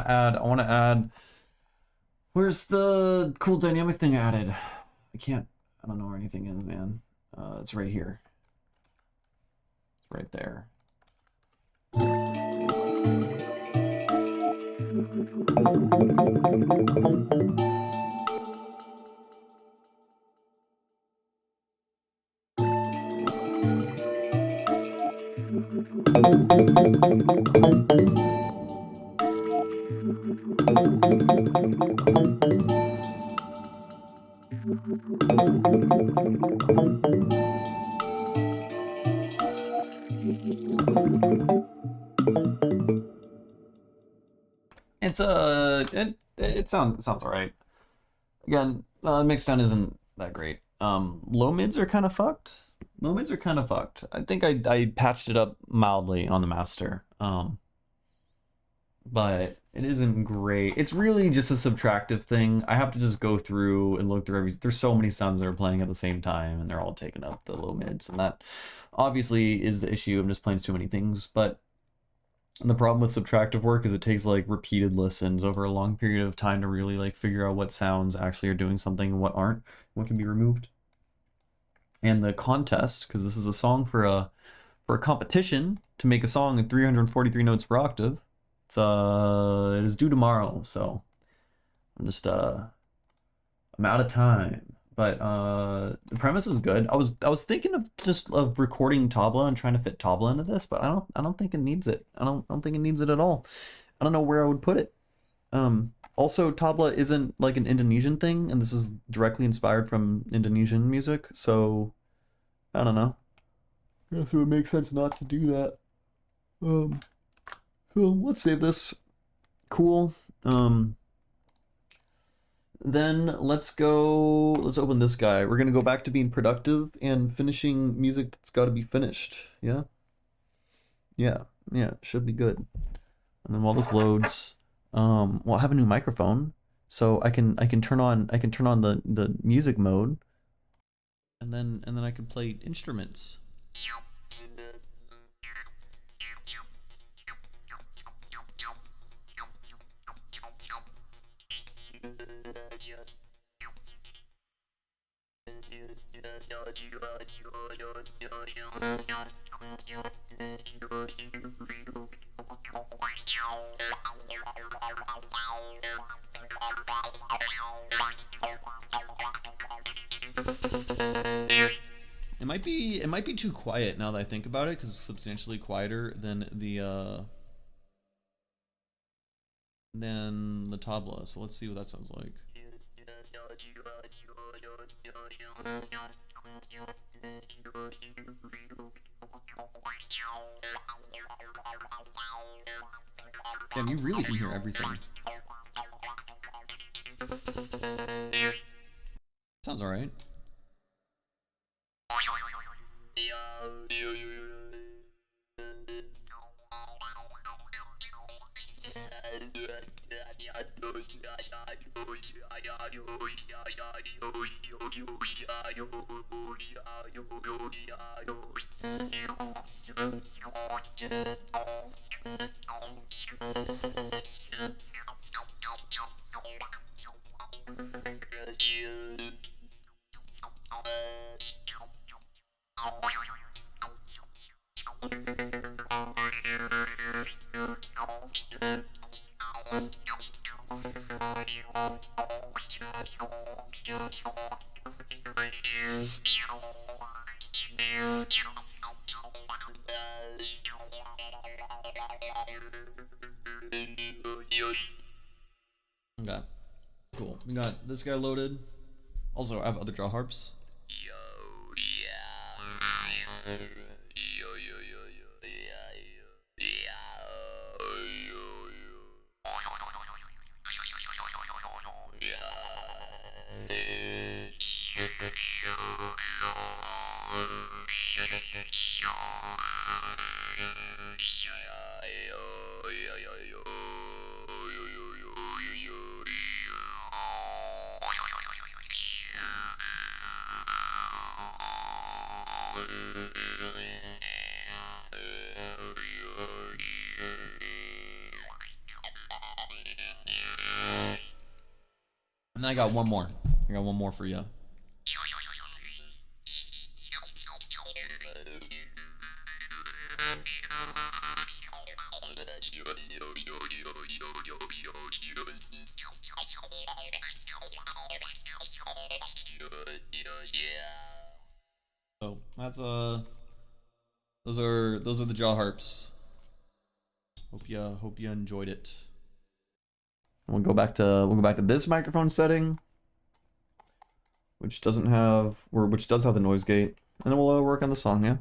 I want to add, where's the cool dynamic thing added? I don't know where anything is, man. It's right here. It's right there. It's it sounds all right. Again, mixdown isn't that great. Low mids are kind of fucked. Low mids are kind of fucked. I think I patched it up mildly on the master. But it isn't great. It's really just a subtractive thing. I have to just go through and look through there's so many sounds that are playing at the same time and they're all taking up the low mids, and that obviously is the issue. I'm just playing too many things. But the problem with subtractive work is it takes like repeated listens over a long period of time to really like figure out what sounds actually are doing something and what aren't, what can be removed. And the contest, because this is a song for a competition to make a song in 343 notes per octave. It is due tomorrow, so I'm just I'm out of time. But the premise is good. I was thinking of recording tabla and trying to fit tabla into this, but I don't think it needs it. I don't think it needs it at all. I don't know where I would put it. Also, tabla isn't like an Indonesian thing, and this is directly inspired from Indonesian music, so I don't know. I guess it would make sense not to do that. So let's save this. Cool. Then let's open this guy. We're gonna go back to being productive and finishing music that's got to be finished. Yeah, should be good. And then while this loads, well, I have a new microphone, so I can turn on the music mode, and then I can play instruments. It might be too quiet now that I think about it, because it's substantially quieter than the tabla. So let's see what that sounds like. Damn, you really can hear everything. Sounds alright. Okay, cool. We got this guy loaded. Also, I have other jaw harps. And then I got one more. I got one more for you. So that's those are the jaw harps. Hope you enjoyed it. We'll go back to this microphone setting, which does have the noise gate, and then we'll work on the song. Yeah.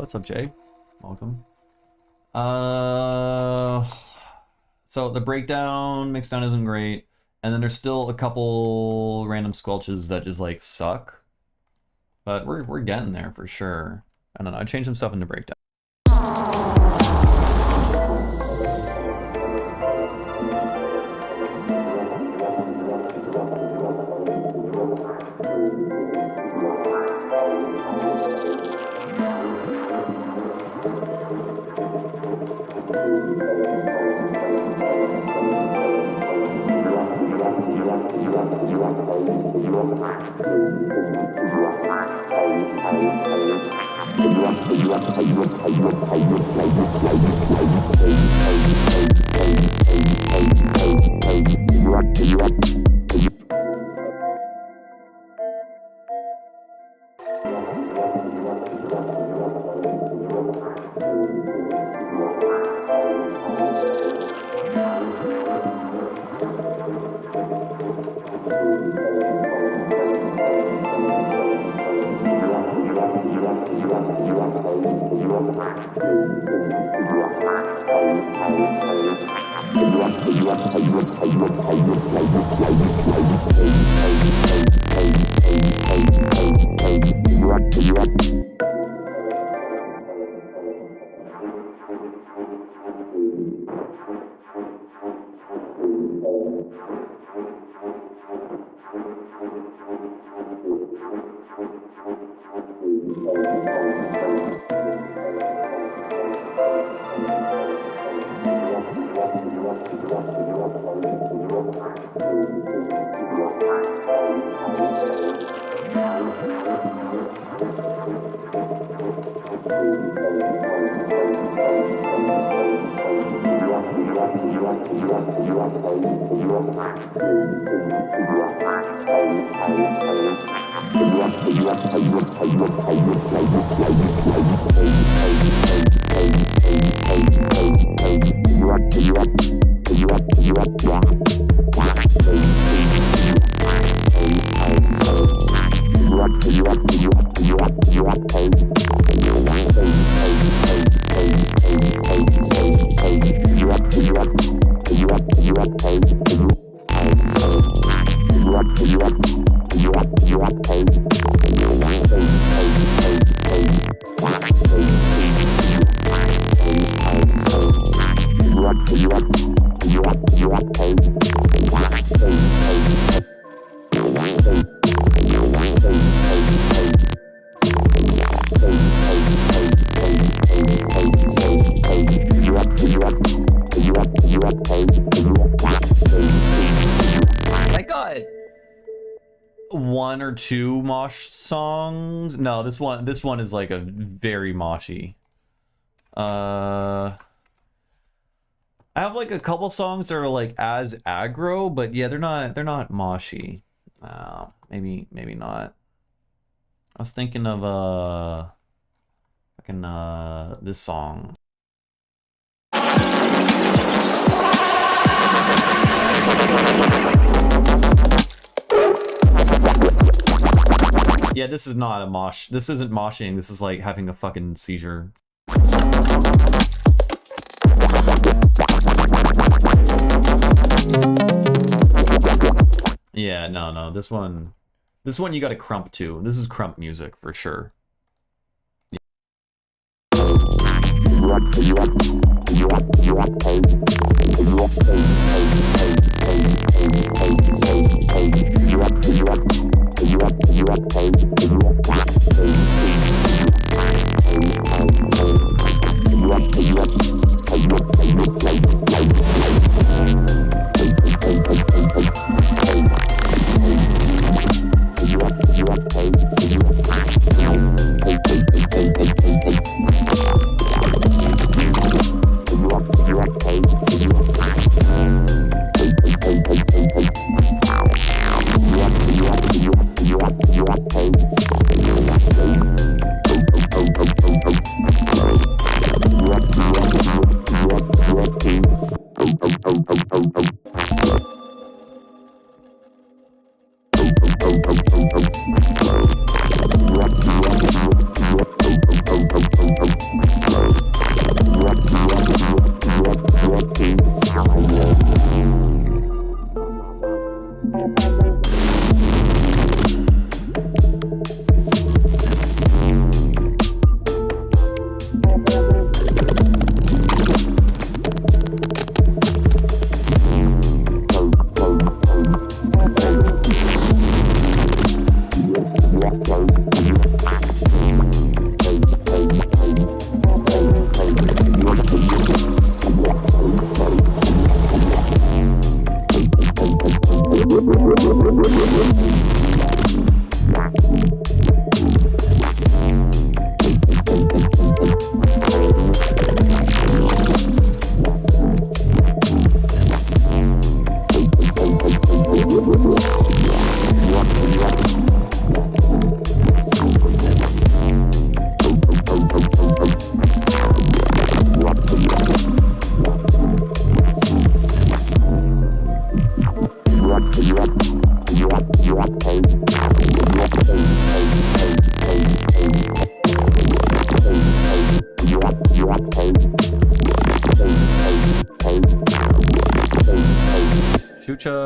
What's up, Jay? Welcome. So the breakdown, mixdown isn't great, and then there's still a couple random squelches that just like suck. But we're getting there for sure. I don't know, I changed some stuff in the breakdown. One or two mosh songs. No, this one is like a very moshy. I have like a couple songs that are like as aggro, but yeah, they're not moshy. Maybe not. I was thinking of fucking this song. Yeah, this is not a mosh. This isn't moshing. This is like having a fucking seizure. Yeah, no. This one you gotta crump to. This is crump music for sure.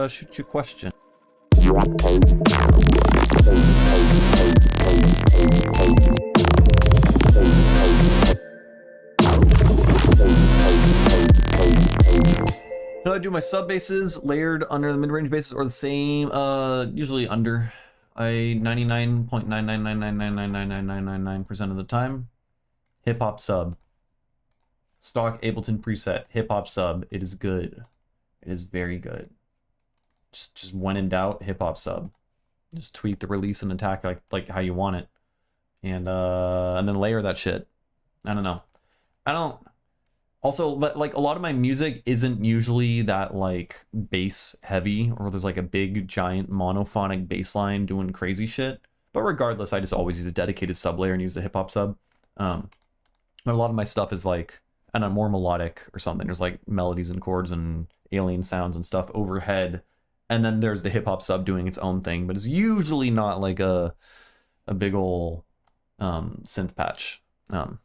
Shoot your question. How do I do my sub basses? Layered under the mid-range basses or the same? Usually under. 99.999999999% of the time. Hip hop sub. Stock Ableton preset. Hip hop sub. It is good. It is very good. Just when in doubt, hip hop sub. Just tweak the release and attack like how you want it, and then layer that shit. I don't know. Also, like a lot of my music isn't usually that like bass heavy, or there's like a big giant monophonic bass line doing crazy shit. But regardless, I just always use a dedicated sub layer and use the hip hop sub. But a lot of my stuff is like, I don't know, more melodic or something. There's like melodies and chords and alien sounds and stuff overhead. And then there's the hip hop sub doing its own thing, but it's usually not like a big ol' synth patch. But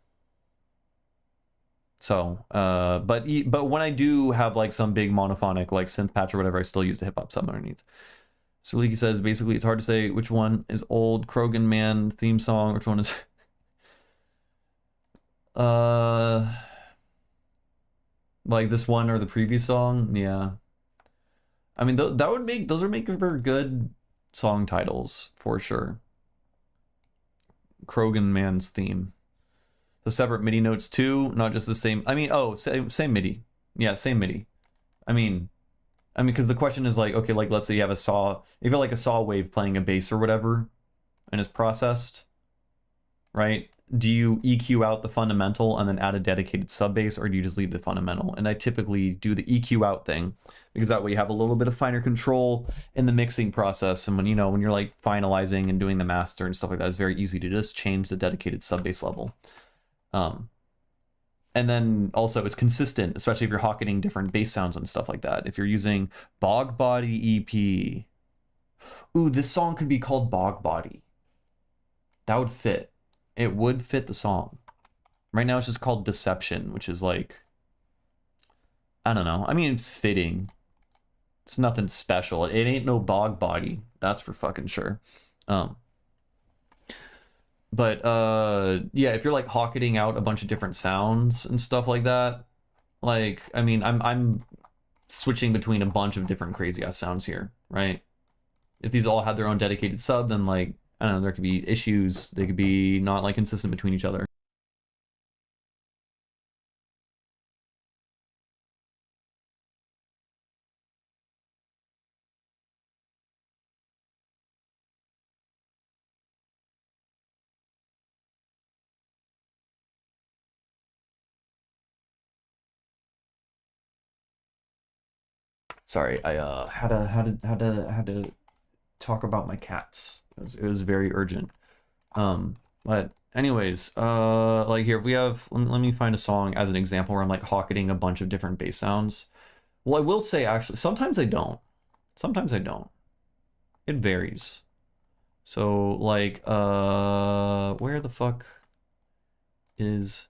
when I do have like some big monophonic like synth patch or whatever, I still use the hip hop sub underneath. So Leaky says basically it's hard to say which one is old Krogan Man theme song, which one is like this one or the previous song. Yeah. I mean, those would make for good song titles for sure. Krogan Man's theme. The separate MIDI notes too, not just the same. I mean, oh, same MIDI. Yeah, same MIDI. I mean, because the question is like, okay, like let's say you have a saw, you have like a saw wave playing a bass or whatever, and it's processed, right? Do you EQ out the fundamental and then add a dedicated sub bass, or do you just leave the fundamental? And I typically do the EQ out thing, because that way you have a little bit of finer control in the mixing process. And when you're like finalizing and doing the master and stuff like that, it's very easy to just change the dedicated sub bass level. And then also it's consistent, especially if you're hocketing different bass sounds and stuff like that. If you're using Bog Body EP, ooh, this song could be called Bog Body. That would fit. It would fit the song. Right now it's just called Deception, which is like, I don't know. I mean, it's fitting. It's nothing special. It ain't no Bog Body. That's for fucking sure. But yeah, if you're like hocketing out a bunch of different sounds and stuff like that, like, I mean, I'm switching between a bunch of different crazy ass sounds here, right? If these all had their own dedicated sub, then like, I don't know, there could be issues. They could be not like consistent between each other. Sorry, I had to talk about my cats. It was very urgent. But anyways, like here we have, let me find a song as an example where I'm like hocketing a bunch of different bass sounds. Well, I will say actually, sometimes I don't. Sometimes I don't. It varies. So like, where the fuck is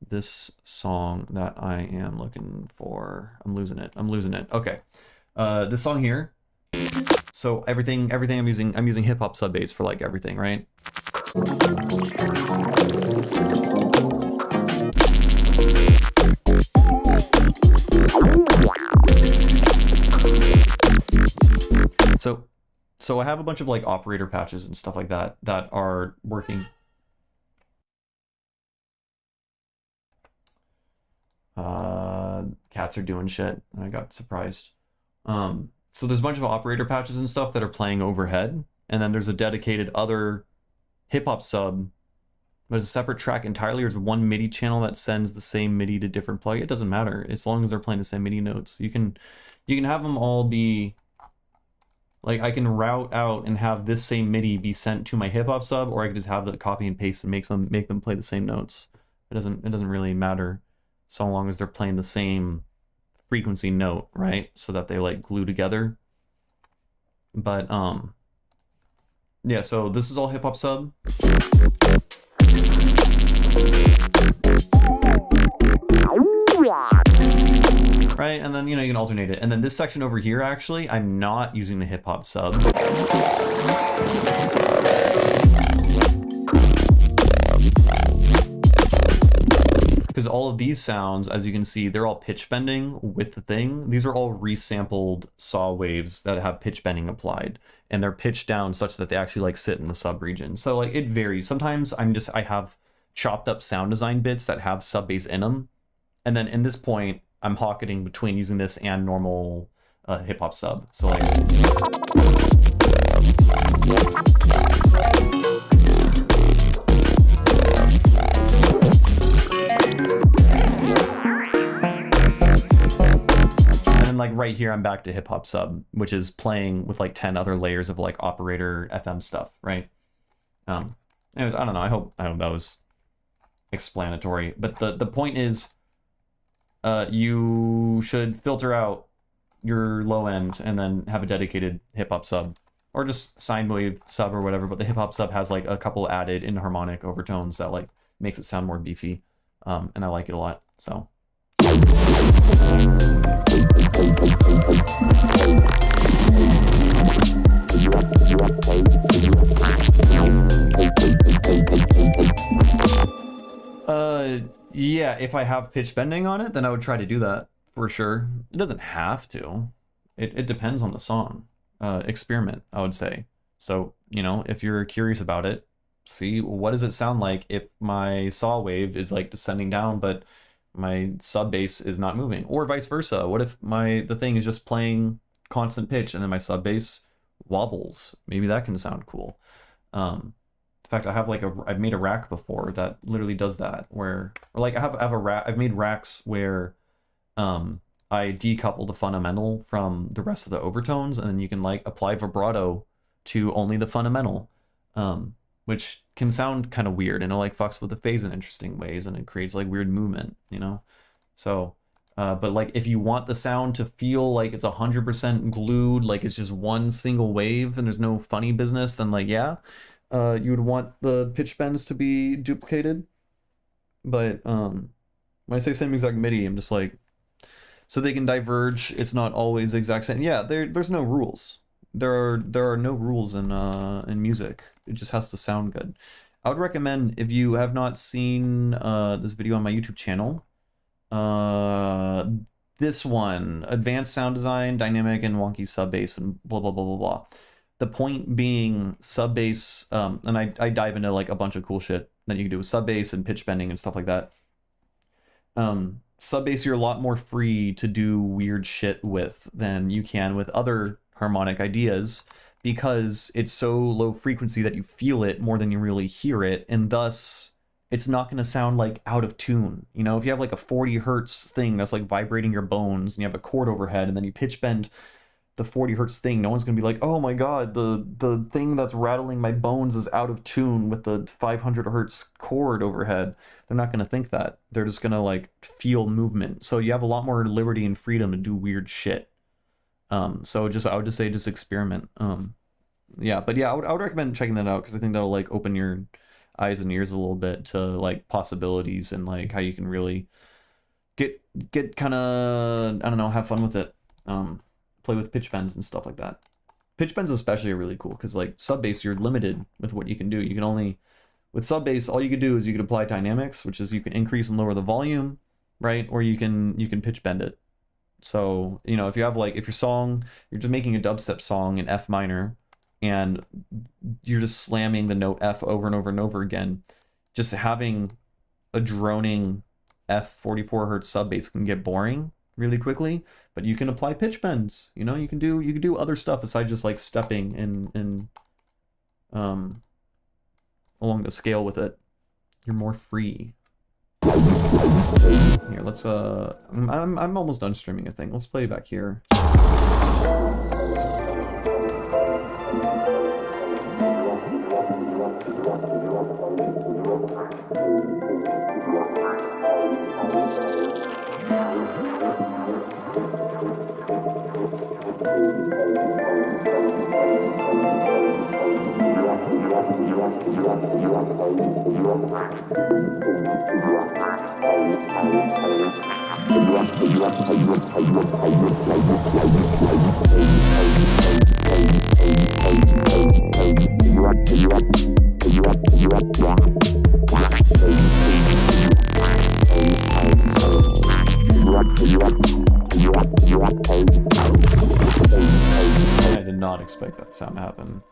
this song that I am looking for? I'm losing it. Okay. This song here. So everything I'm using hip hop sub bass for like everything, right? So I have a bunch of like operator patches and stuff like that that are working. Cats are doing shit. I got surprised. So there's a bunch of operator patches and stuff that are playing overhead, and then there's a dedicated other hip-hop sub. There's a separate track entirely. There's one MIDI channel that sends the same MIDI to different plug. It doesn't matter as long as they're playing the same MIDI notes. You can have them all be like, I can route out and have this same MIDI be sent to my hip-hop sub, or I can just have the copy and paste and make them play the same notes. It doesn't really matter so long as they're playing the same frequency note, right? So that they like glue together. But yeah, so this is all hip hop sub. right? And then, you know, you can alternate it. And then this section over here, actually, I'm not using the hip hop sub. Because all of these sounds, as you can see, they're all pitch bending with the thing. These are all resampled saw waves that have pitch bending applied, and they're pitched down such that they actually like sit in the sub region. So like it varies. Sometimes I have chopped up sound design bits that have sub bass in them, and then in this point I'm pocketing between using this and normal hip hop sub. So like. Like right here, I'm back to hip hop sub, which is playing with like 10 other layers of like operator FM stuff, right? Anyways, I don't know. I hope that was explanatory. But the point is, you should filter out your low end and then have a dedicated hip hop sub, or just sine wave sub or whatever. But the hip hop sub has like a couple added inharmonic overtones that like makes it sound more beefy, and I like it a lot. So. Yeah, if I have pitch bending on it, then I would try to do that for sure. It doesn't have to. It depends on the song. Experiment, I would say. So, you know, if you're curious about it, see what does it sound like if my saw wave is like descending down, but my sub bass is not moving, or vice versa. What if the thing is just playing constant pitch and then my sub bass wobbles? Maybe that can sound cool. In fact, I've made a rack before that literally does that, or like I have a rack. I've made racks where I decouple the fundamental from the rest of the overtones, and then you can like apply vibrato to only the fundamental, which can sound kind of weird, and it like fucks with the phase in interesting ways, and it creates like weird movement, you know? So, but like if you want the sound to feel like it's 100% glued, like it's just one single wave and there's no funny business, then like, yeah, you would want the pitch bends to be duplicated. But when I say same exact MIDI, I'm just like, so they can diverge, it's not always the exact same. Yeah, there's no rules. There are no rules in music. It just has to sound good. I would recommend, if you have not seen this video on my YouTube channel, this one, Advanced Sound Design, Dynamic and Wonky Sub Bass, and blah blah blah blah blah. The point being sub bass, and I dive into like a bunch of cool shit that you can do with sub bass and pitch bending and stuff like that. Sub bass you're a lot more free to do weird shit with than you can with other harmonic ideas, because it's so low frequency that you feel it more than you really hear it, and thus it's not going to sound like out of tune. You know, if you have like a 40 hertz thing that's like vibrating your bones, and you have a chord overhead, and then you pitch bend the 40 hertz thing, no one's going to be like, oh my god, the thing that's rattling my bones is out of tune with the 500 hertz chord overhead. They're not going to think that. They're just going to like feel movement. So you have a lot more liberty and freedom to do weird shit. So I would just say just experiment. Yeah, but yeah, I would recommend checking that out, because I think that'll like open your eyes and ears a little bit to like possibilities and like how you can really get kind of, I don't know, have fun with it. Play with pitch bends and stuff like that. Pitch bends especially are really cool, because like sub bass, you're limited with what you can do. You can only, with sub bass, all you can do is you can apply dynamics, which is you can increase and lower the volume, right? Or you can pitch bend it. So, you know, if you have like, if you're just making a dubstep song in F minor, and you're just slamming the note F over and over and over again, just having a droning F 44 hertz sub bass can get boring really quickly. But you can apply pitch bends. You know, you can do other stuff besides just like stepping and along the scale with it. You're more free. Here, let's I'm almost done streaming a thing. Let's play back here. I did not expect that sound to happen.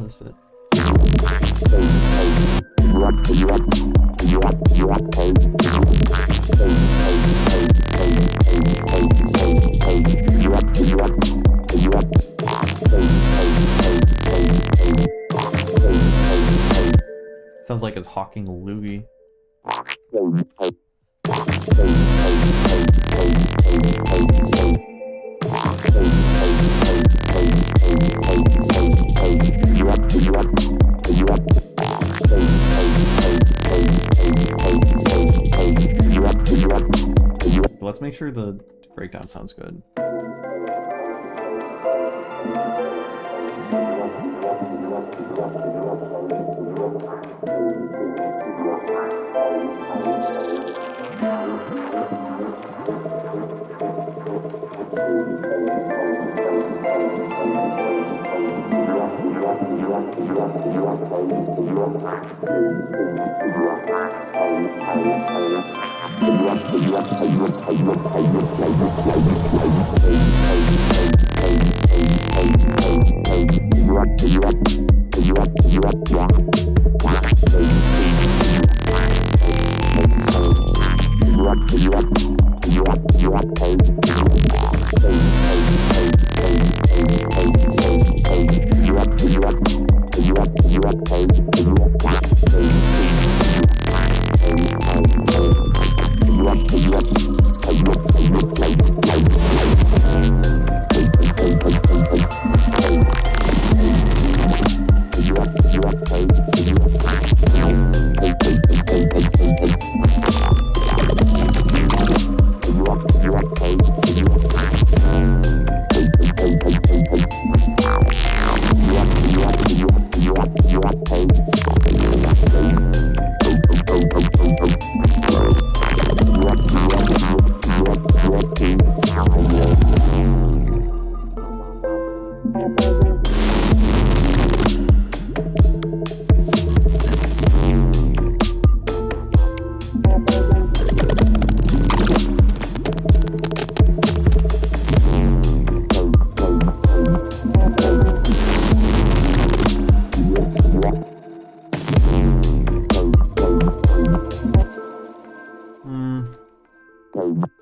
This bit. Sounds like it's hawking a loogie. Let's make sure the breakdown sounds good.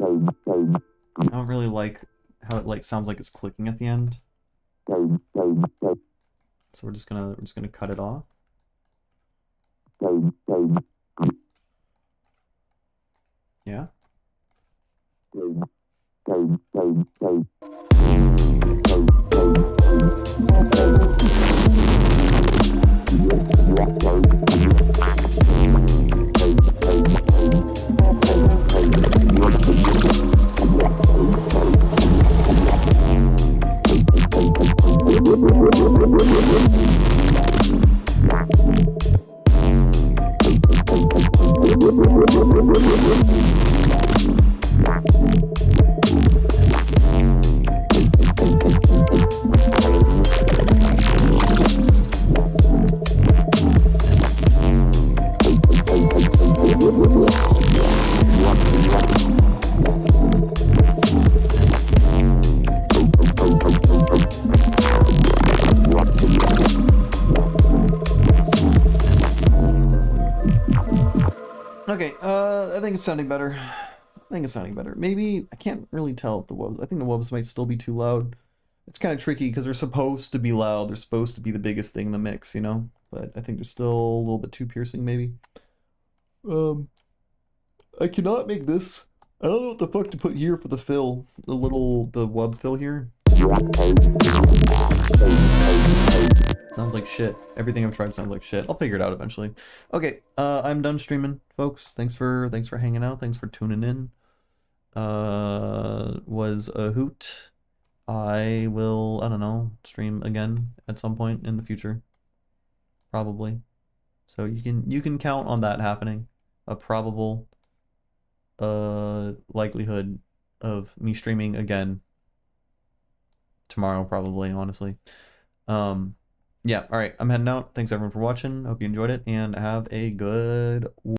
I don't really like how it like sounds like it's clicking at the end. So we're just gonna cut it off. Yeah. Okay, I think it's sounding better. I think it's sounding better. Maybe, I can't really tell if the wubs, I think the wubs might still be too loud. It's kind of tricky because they're supposed to be loud. They're supposed to be the biggest thing in the mix, you know? But I think they're still a little bit too piercing, maybe. I cannot make this. I don't know what the fuck to put here for the fill. The wub fill here. Sounds like shit. Everything I've tried sounds like shit. I'll figure it out eventually. Okay, I'm done streaming, folks. Thanks for hanging out. Thanks for tuning in. Was a hoot. I will, I don't know, stream again at some point in the future. Probably. So you can count on that happening. A probable likelihood of me streaming again tomorrow, probably, honestly. Yeah, all right, I'm heading out. Thanks everyone for watching. Hope you enjoyed it and have a good